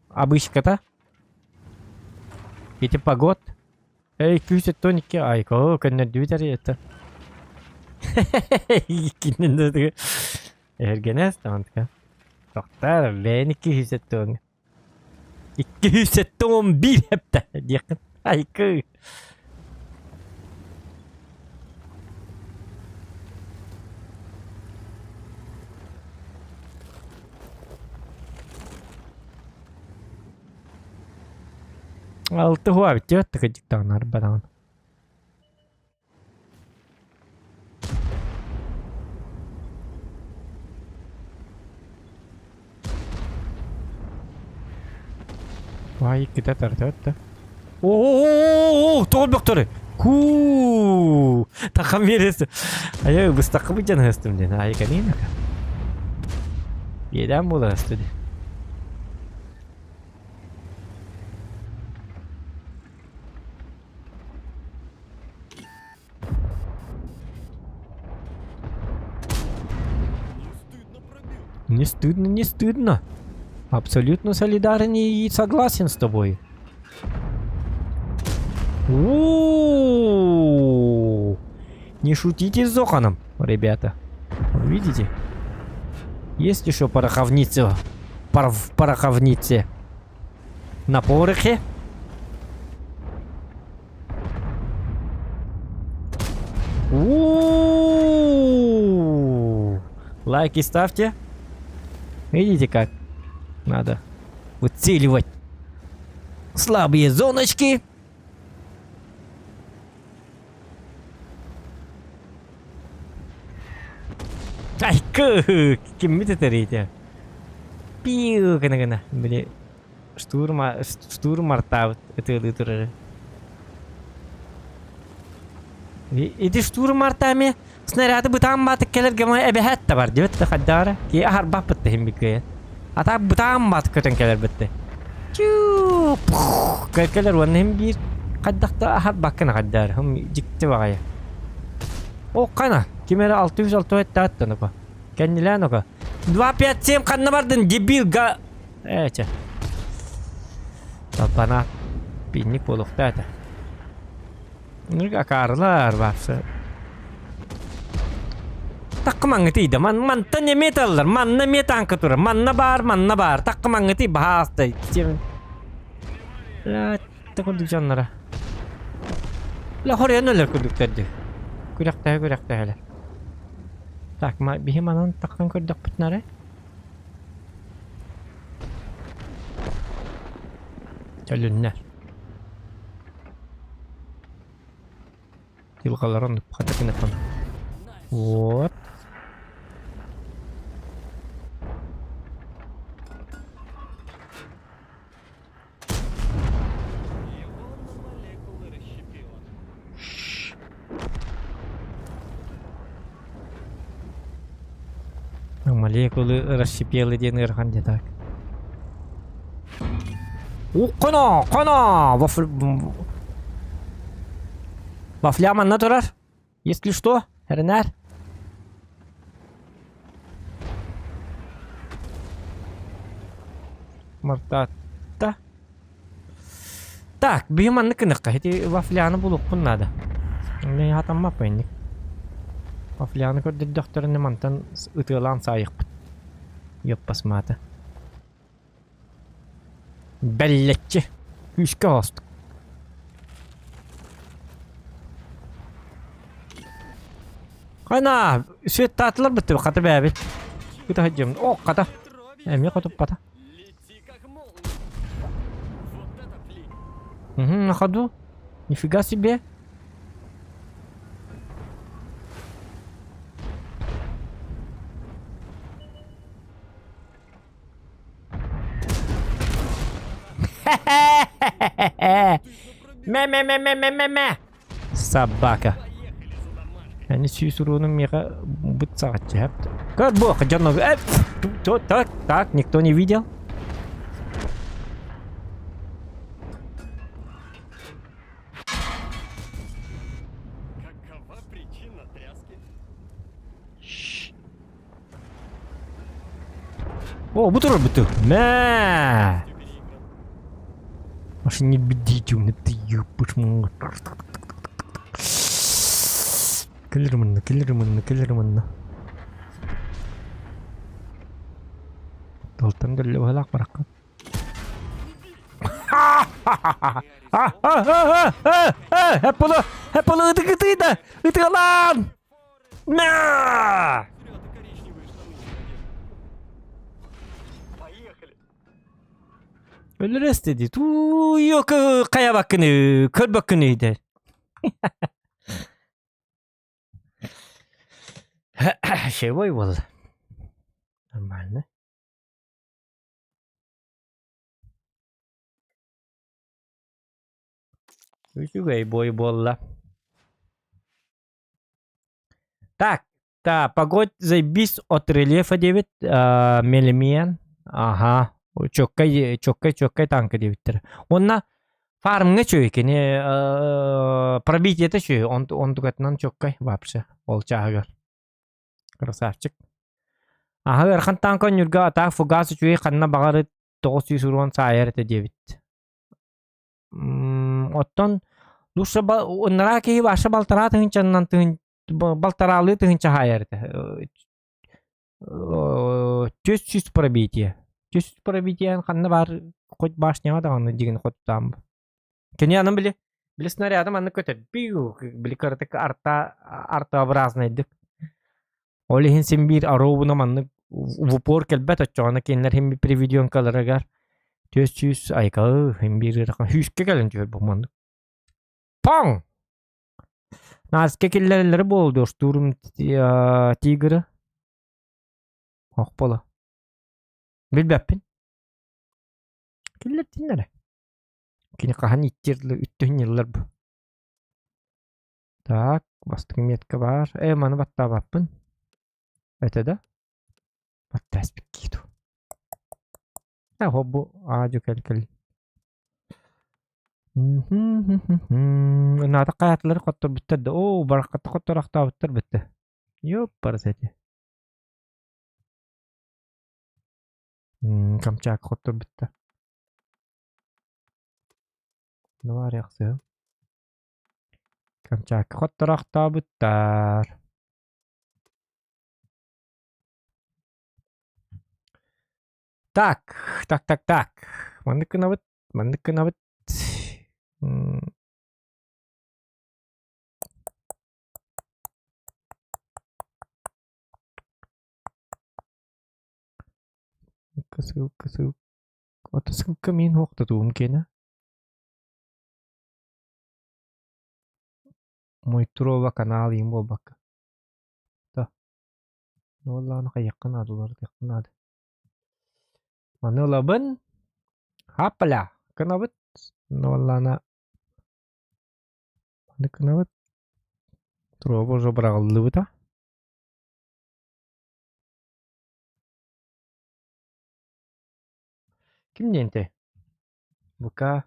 Обычка-то. Эти погод. 200 тонн ке айко, көннө дүүтери это. Кинен Эргенес тантка. Тоқтар, бен 200 тонн. 211 hepte. Yakın. Aykı. Altı huwa bitiyor. Tıkıcık dağlar badan. Vay kita tertete. Oo, tol doktoru. Ku. Takam verirsin. Ayo biz takımı canı hastım den. Ay kanina ka. Yeden bula hastı. Не стыдно, не стыдно. Абсолютно солидарен и согласен с тобой. У-у-у-у. Не шутите с Зоханом, ребята. Видите? Есть еще пороховница. В пороховнице. На порохе. У-у-у-у. Лайки ставьте. Видите как? Надо выцеливать слабые зоночки. Ай, кем это терите? Пиу, кана. Блин, штурм арта это литеры. Иди штурм артами. Снаряды бутам батык келер гамай эбехет та бар дебет хаддара. Ки ахар баппытты хим бикке. Ата бутам батык көтөн келер битти. Чу. Келер вон хим бир каддакта ахар баккана хаддара. Хим жикти багая. О кана. Кимера 606 аттаны ко. Кеннилен ко. 257 канна бардын дебил га. Эче. Табана пинник болукта ата. Нурга карлар бапсы. Takmangeti da man tanya metallar manna metan katura manna bar takmangeti bahasta la takuduk canlara la horyanlar kuduk taddi kurakta hala takma bihimanan takkan kudak putnare çalınlar tilqalaran qadakina fan вот. Молекулы расщепелы ден ырхан так. О, кана! Вафляма натурар. Если что, Ренар. Мартата. Так, бейманны кыныкка. Эти вафляны булук бун надо. Мен хатамма пойник. Вафляны көрдү докторны мантан ытылан сайык. Ёппасматы. Беллетчи. Күшкө астык. Кайна, свет татылар бітті қаты бәбі. Күті хаджем. О, қата. Әме қатып қата. На ходу. Нифига себе. Мэ. Собака. Они сюсь уроном мира быцать. Как бог, джанов. Так, никто не видел. Какова причина тряски? О, бутур. Мэ. Аж не бедите, у меня ты ёпыш. Киллерманна. Толтан дөллө халак баракка. Hep bunu ıtık lan. Na! Ölür istedi. Yok kaya bakını, kör bakını der. Şey var valla. Normal ne? Üçü gay boy bolla. Так, да, погодь заебись от рельефа 9 миллиметр. Ага. Чоккай танка 9. Онна фармга чөйкени пробитие чөй. Он тугатнан чоккай вообще. Ол чагар. Красавчик. Ага, архан танка нюрга атак фугас чөй ханна багары 900 урон сайер 9. Оттон лучше оннара ки баша балтара тынчаннан тын балтаралы тынча хайерде. 400 пробитие. 400 пробитие ханна бар хоть башняга да аны деген хоттам. Кене аның биле. Биле снарядым аны көтөр. Бию биле кыртык артаобразный дик. Олихин сен бир аробуна манны в упор келбет очона кенлер хем при видеон каларагар. 400 айка хем бир ракан хүшке келен жөр бу манны. Паң! Назке келлерлери болду. Штурм тигры. Акпала. Билбеппин. Келлер тиннере. Кини кахан иттерлі үттін еллар бу. Так, бастығы метка бар. Маны батта баппын. Это да? Батта аспек кейду. Хоббу аажу кел. Нада қаятлары қоттыр біттірді. О, бараққатты қоттыр ақта біттір бітті. Йоп, барасети. Камчак қоттыр бітті. Ne var yaksı? Kamçak hottorakta büttar. Так. Маннык навыт. Кысыл. Отысылка мен хоқты туым кені. Мой турова канал им болбак. Да. Валла аны кайяккан адылар яккан ады. Маны лабын. Хапла. Канабыт. Валла ана. Маны канабыт. Турова уже брагылды бута. Ким денте? Бука.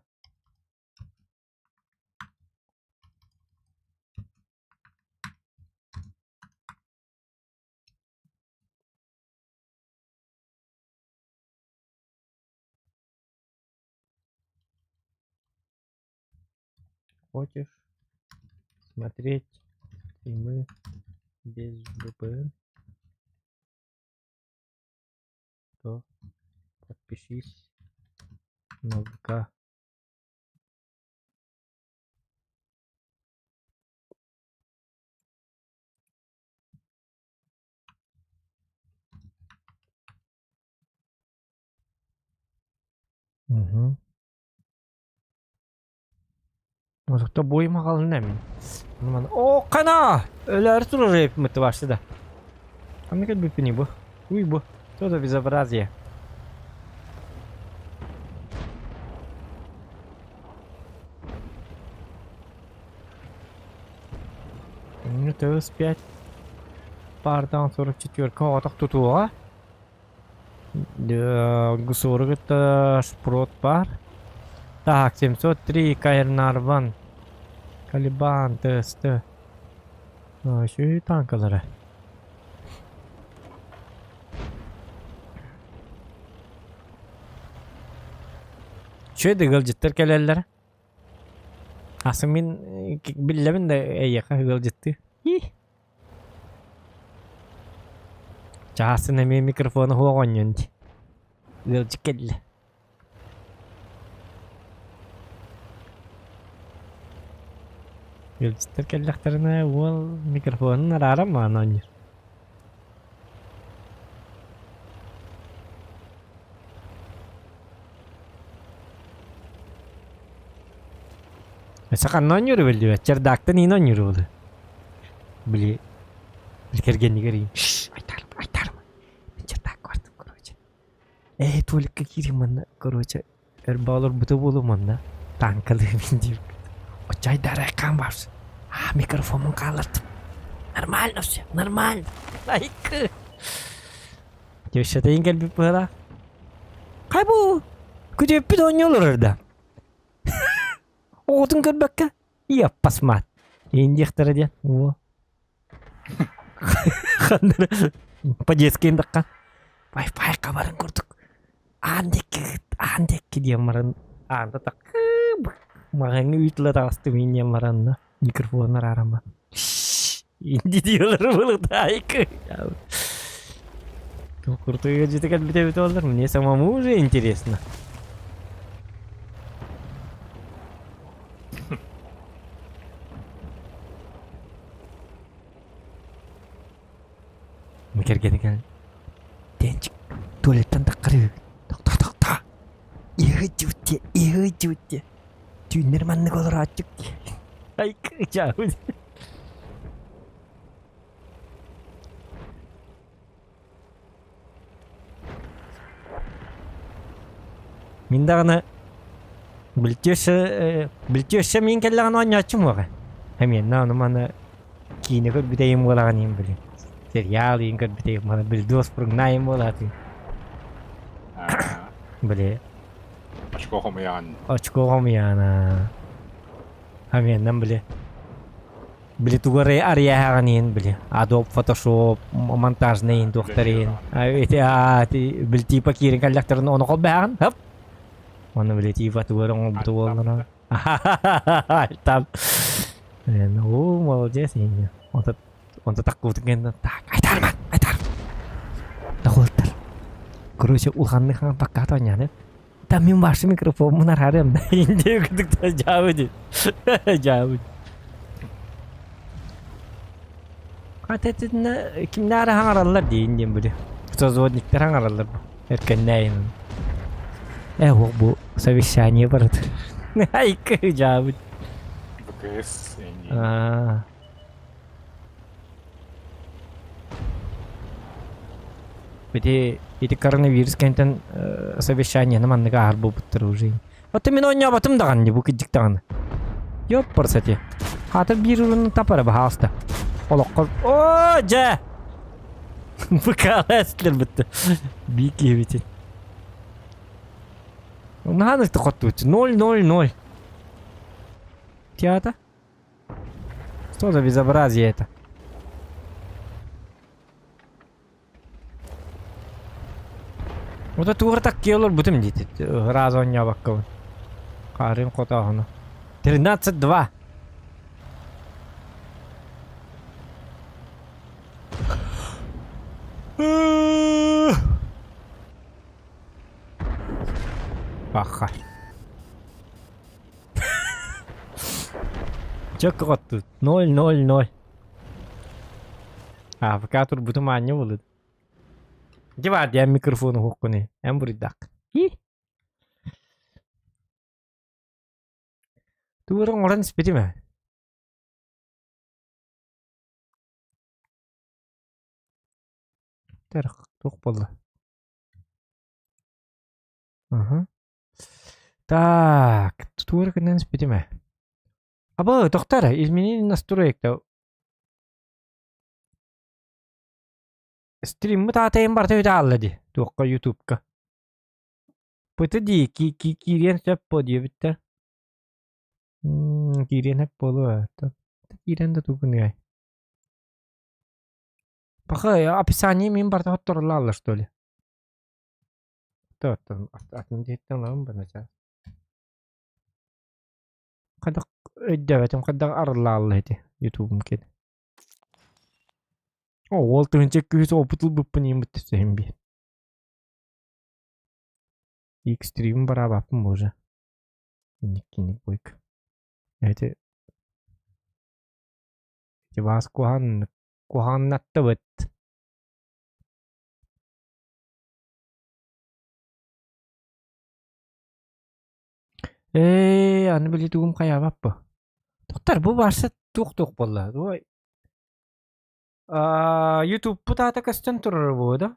Хочешь смотреть стримы без VPN, то подпишись на ВК. Угу. Озакта бойыма калдым мен. О, кана! Өлөр турur hep mıtı başladı. Kanı gel bipini bu. Uy bu. То да безобразие. Минута 5. Пардан 44 атак тутуга. Гусоры это шпрот бар. Так, 703 Кайрнарван. Калибан тесті. Şu tankaları. Şöyle gılcıttır kelellere. Aslında ben bilemin de yaka gılcıttı. Çağırsın hemen mikrofonu huğa oynuyordu. Gılcık kelle. Yıldızlar kelleklerine ol mikrofonun ararım mı anonyor? Sakan anonyor belli. Çerdaktan in anonyor oldu. Bili. Bilkergen göreyim. Şşş. Aytarım. Ben çerdak vardım koruyucu. Tuvalet kirim bana koruyucu. Bağlar buta bolu bana. Tankalı bindim. O çay darakan var. Mikrofonumu kaldırdım. Normal nasıl? Normal. Like. Yaşadığın gel bir para. Kaybu. Kucak bir oynuyorlar orada. Oğudun gör bakka. Iya pas mat. Injek dia. Wah. Kandır. Pajeskin tekan. Wi-Fi kabaran kurduk. Andek dia maran. Anda tak. Makanya itu tas tuminya maran. Mikrofon arama. Indi diyorlar bunu taik. Tuh kurtuya gitu kan betul-betul olur. Мне самому уже интересно. Mikir gini kan. Dencik. Tuvaletten takırıyor. Tak. Iya cuti. Junior mana kalau racuk. Ay jauh. Mindana biltiyorsa min kailangan anyatsu mo ka. Amin na naman kini ko bitay mo lang kanin bili. Serial yung ko bitay mo bil dos prog na mo lahat. Bili. Очко хумян. Очко kami na. Amin na bili. Bili tugare area kanin bili. Adobe Photoshop montage na yung doktorin. Ay iti bilti pa kiring kalakter no ono ko bahan. Hop. Mana beli tiba tuh orang betul orang. Altam. Mau aja sih. Untuk takut kan tak. Aitar. Takut. Kurusnya uhan nih kan pak katanya nih. Tapi masih mikrofon menar haram. Ini ketuk jauh deh. Jauh. Kata itu kim nara hangarallar di ini boleh. Sozod nih hangarallar. Erkenain. Вот bu совещание брат. Ай, jauh. ВКС. Эти коронавирус кентен совещание на манга арбу буттыружи. Вот именно он батым даган не буки диктан. Ёп парсати. Хатыр бир урын тапара бахаста. Олоққор. О, жа. Букаластер битти. Бики битти. Надо тохотуть. 0-0-0. Театр? Что за безобразие это? Вот это уже так келор будем дить. Раз он не бакал. Карин котахна. 13-2. Баха. Çok kötü. 0-0-0. Fakat bu tumannya olur. Coba dia mikrofonu hukuni. Em beridak. Hi. Tu orang seperti mana? Tok pola. Так, тут организм спидиме. Або, доктора, измени настроек-то. Стрим таатайын барта өйдө аллади. Туокка ютубка. Пыты дии, кирен сөп по диебиттер. Кирен хеп болу. Кирен да тугунгай. Пока описание мен барта хотторла алла, что ли. Тоттон, атын лам бана сейчас. Кадак өйдөбөтүм, кадак арла алла эти ютубум кеди. Ол төнчек күйсө опытыл буппун битсем би. Экстрим барабаппын уже. Никини бойк. Эти Тибас куханнатты быт. Аны били тугум каябап бу. Тоқтар, бу барса тук болла. Ой. YouTube путата кастан турар бу да.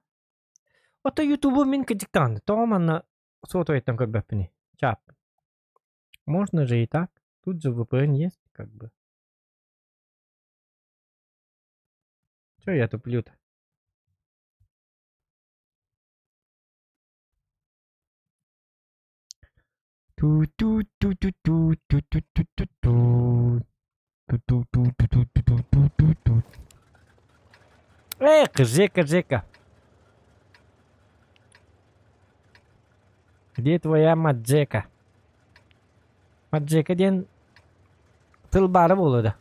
Ото YouTube мен кидиктан. Томанна сото айтан көрбөппүни. Чап. Можно же и так. Тут же VPN есть, как бы. Чё я туплю-то? Эх, Жека. Где твоя Маджека? Маджека ден тыл бары болууда.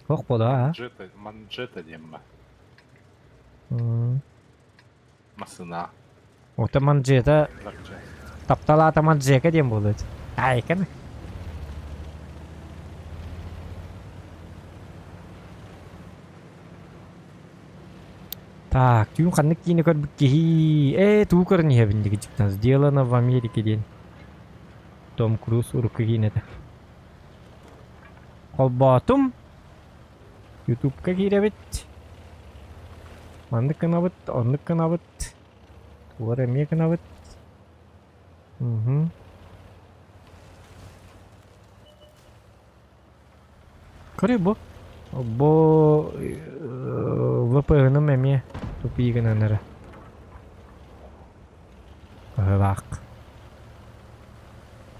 Ок болу, а? Манжета демба. М. Масына. Ота манжета Лакча. тапталаата Маджека ден болууда. Айкана. Так, тюн ханнык кийини көрбүк кихи. Туу көрүнү хебиндиги жиктан. Сделано в Америке ден. Том Круз урукка кийинеде. Колботум. YouTube'ка киребит. Мандык канабыт, ондык канабыт. Туар эме канабыт. Кыры бу. Бу VPN-ым эме тупигенанары. Бак.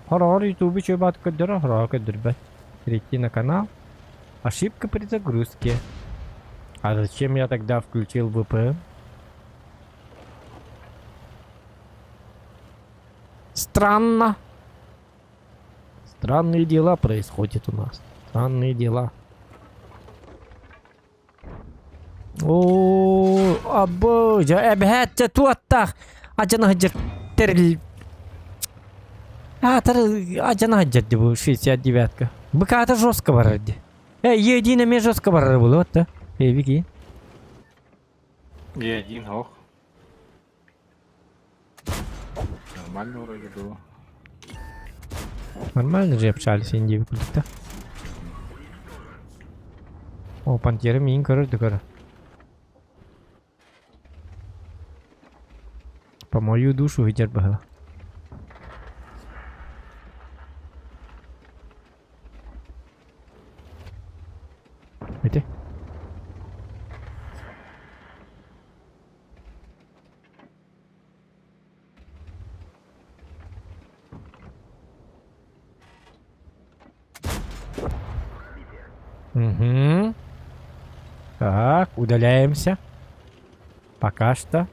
Хорор YouTube чөбат көддөрө, хорор көддөрбөт. Перейти на канал. Ошибка при загрузке. А зачем я тогда включил VPN? Странно. Странные дела происходят у нас. Странные дела. О, або, я обхатя туаттах. Ажана хаджар терл. Ажана хаджар дебу 69-ка. Быката жестко барады. Едиными жестко барады было, вот да. Беги. И один ох. Нормально вроде было. Нормально же общались инди куда-то. О, пантера мин көрдү көрө. По мою душу идет было. Иди. Угу. Так, удаляемся. Пока что.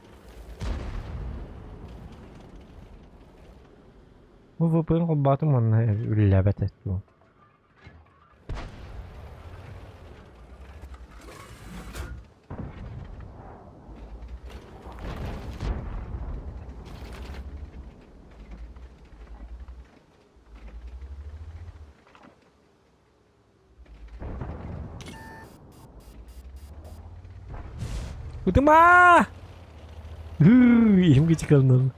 VPN кулбатым онна үлләбәт әттү. Утыма! Емге чекалнам.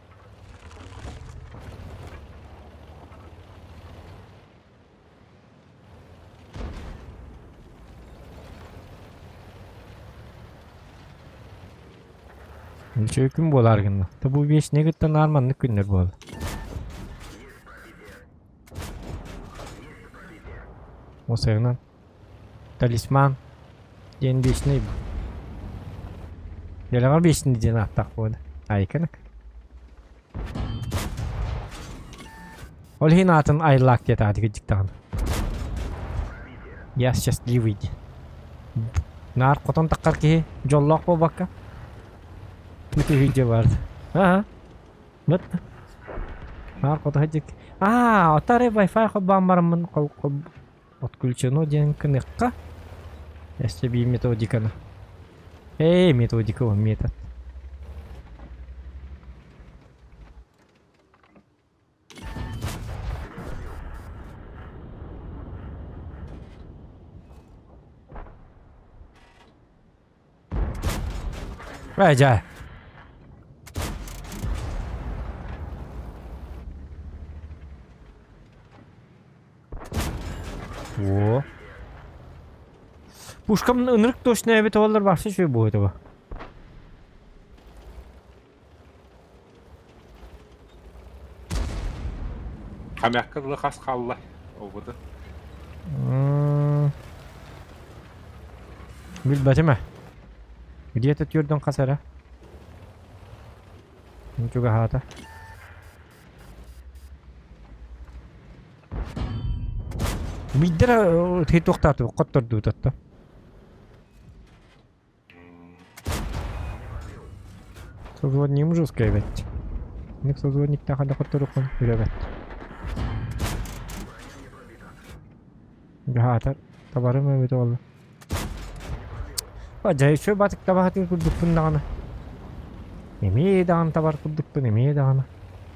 Ничего күн болар гына. Табу беш негеттен арманлык күннер болды. Осыгынан талисман ден бешний. Ялаңар бешний ден аттак болды. Айканак. Ол хин атын айлак дет адыгы диктан. Я счастливый. Нар котон таккар ки жоллок болбакка. Bütün video vardı. Aha. Bıt. Наркота хадик. Отаре Wi-Fi хоббамбарамын кол отключено ден кыныкка. Если би методиканы. Методика он метод. Acayip. Oo. Пушкамын ынырык точно эбит олар барсы шөй бу это. Камяккырлы қас қаллай. Обыды. Билбетиме. Где-то тюрдөн касара. Ничего хата. Биддер тей токтатып коттурду татта. Созвоним жесткая ведь. Ник созвонник тахада котторукун үребет. Гахата табарым эмит болду. Ажай шо батык табахатын курдукпун дагана. Эме даган табар курдукпун эме дагана.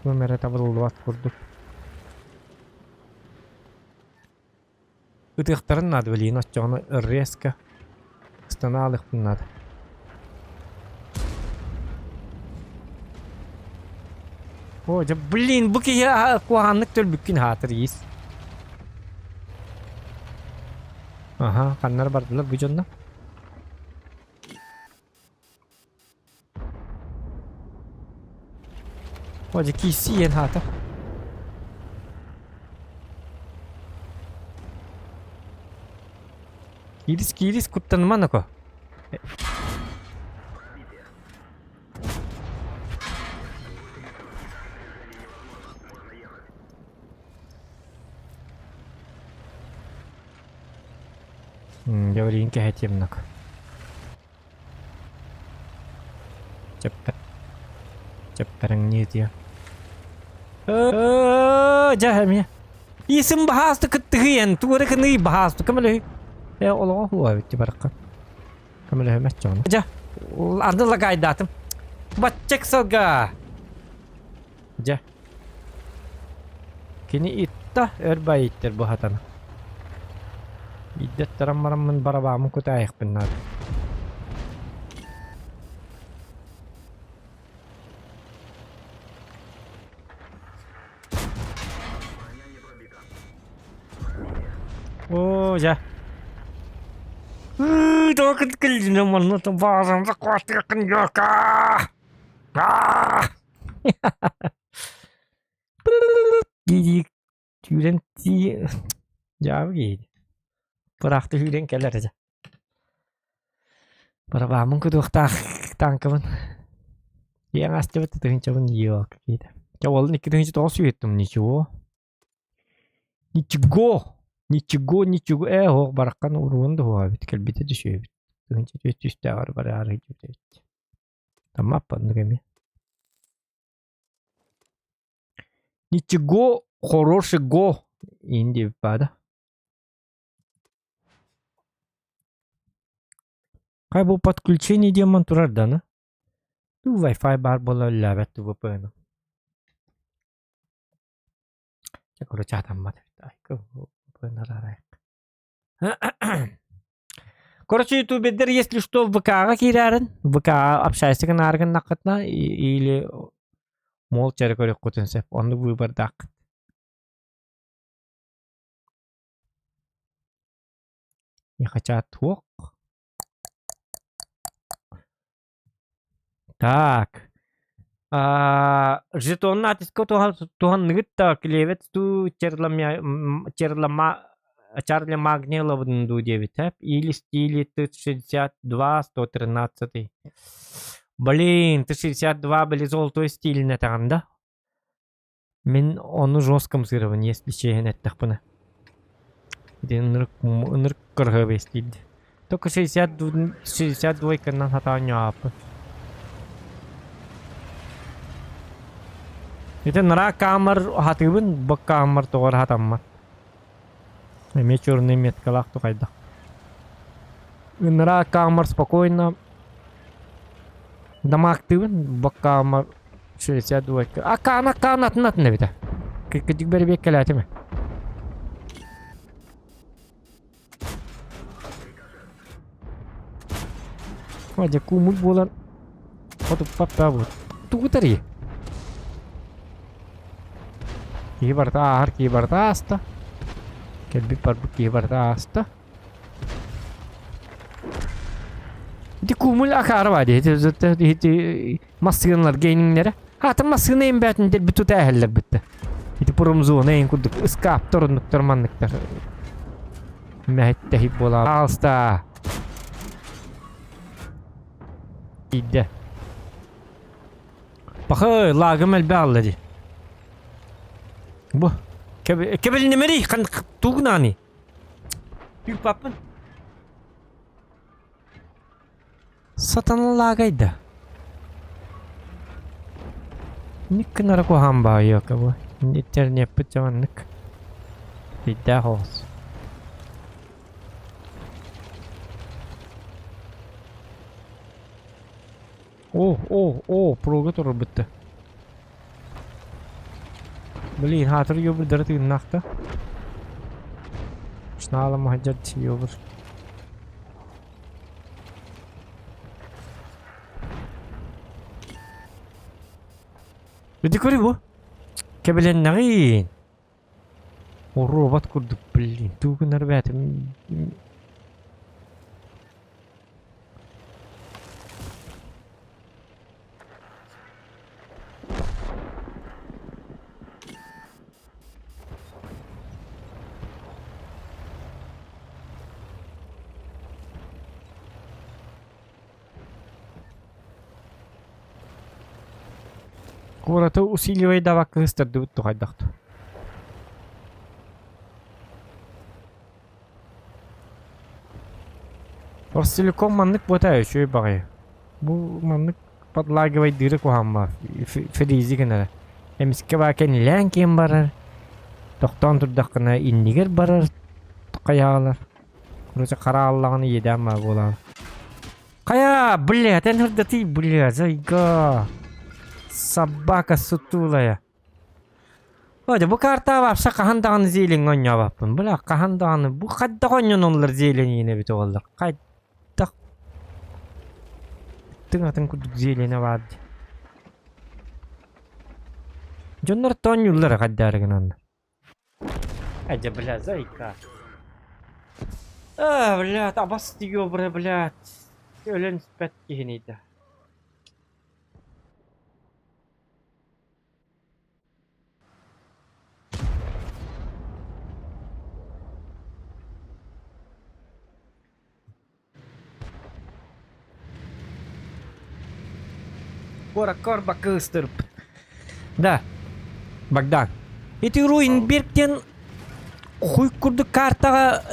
Өмере табылды бат курдук. Утыктарын надо билин оччону резко станалык надо. О, да блин, буки я куаннык төлбүккин хатыр ис. Ага, каннар бардылар бу жонда. О, да киси ен хатыр. Кирис куттанман око. Говоринки хотим. Чептерің не дия? Жахами. Исім бағасты күттіген, туыры кіні бағасты. Кімілі? Олаға хуа бітті бараққа. Кімілі өмет жоны. Жа, ардыла қайдатым. Батчек салға. Жа. Кені итта өрбай иттер бұл хатаны. İddet tarammaramın barabamın kötü ayık binler. Oo ya. Doğru kılcına manatım bağırımda kuatı yakın yok. Gidi tüylenti. Cevabı giydi. Bıraktı hülen keller aja. Barabamın kuduqtaq tankımın. Yang asli betul tuhincamun yok gitu. Jawalın iki tuhinca tosu ettim niço. Niçigo. Ho barakan urunda ho bit kelbite düşüyor. Tuhinca üstte var barara gibi. Tamam pandı gemi. Niçigo хороший го инди пада. Кай бұл подключение демон тұрар даны? Ту Wi-Fi бар бола ләбәт ту VPN. Чакуру чатам бат. VPN арайық. Короче, ютубедер, если что, в ВК-ға кирәрін. ВК общайсыгын аргын нақытна или мол чәрі көрек көтінсеп. Онды выбор дақыт. Ехача туық. Так. Жетон натиско тухан нигитта клевет ту Чарли Магниловн ду 9 или стиле 1062 113. Блин, 1062 были золотой стиль на танда. Мен onu жестком сырован, если чейн это пына. Где нырк коргавый стиль. Только 62 канал хата няпы. Это нара камер хатыбын бак камер тогар хатамма. Эме черный меткалак то кайда. Нара камер спокойно. Дамаг тыбын бак камер 62. А канат не бита. Кидик бербек келатыме. Вадя кумул болар. Otup pappa bu. Tuutari. Kiibarta ahar kiibarta asta. Kelbi parbu kiibarta asta. Di kumul akar var diye. Maskınlar geyninlere. Hatı maskını en bətini de bütün təhliller bitti. Iti purumzuğuna en kurduk. Iskap torunluklar manlıklar. Mehettehip bola. Alsta. İdde. Bakı lagım elbe alladı. Bu. Kebel nemeri kan tuğnani. Büyük papın. Satanın lagaydı. Nik nara ko hamba yok bu. Niter ne yapacağım nik. Bir daha olsun. Provokatör bitti. Блин, hatır yobur darı nakta. Şnala mahcat yobur. Bedi kuri bu. Kebelen nagin. O robot kurduk блин. Tuğunar betim. Курата усиливай давак кыстырды бутты кайдакты. Орсиликом маннык бота өчөй багай. Бу маннык подлагивай дыры кухамма. Фризи генере. Эмиске бакен лянкен барар. Токтон турдакына иннигер барар. Каяалар. Курача кара аллаганы едама болар. Кая, блядь, энердати, блядь, зайга. Собака сутулая. Оде bu karta vapsa kahandağını zeylen onya vapın. Bula kahandağını bu kadda onyon onlar zeylen yine bito oldu. Kadda. Tın kuduk zeylene vardı. Jonlar ton yullara kaddarıgın onlar. Aja bla zayka. Блядь, abas diyor bre блядь. Ölen spet kihiniydi. Korba kıstırıp. Da. Bak da. Eti ruin birken kuy kurduk kartaga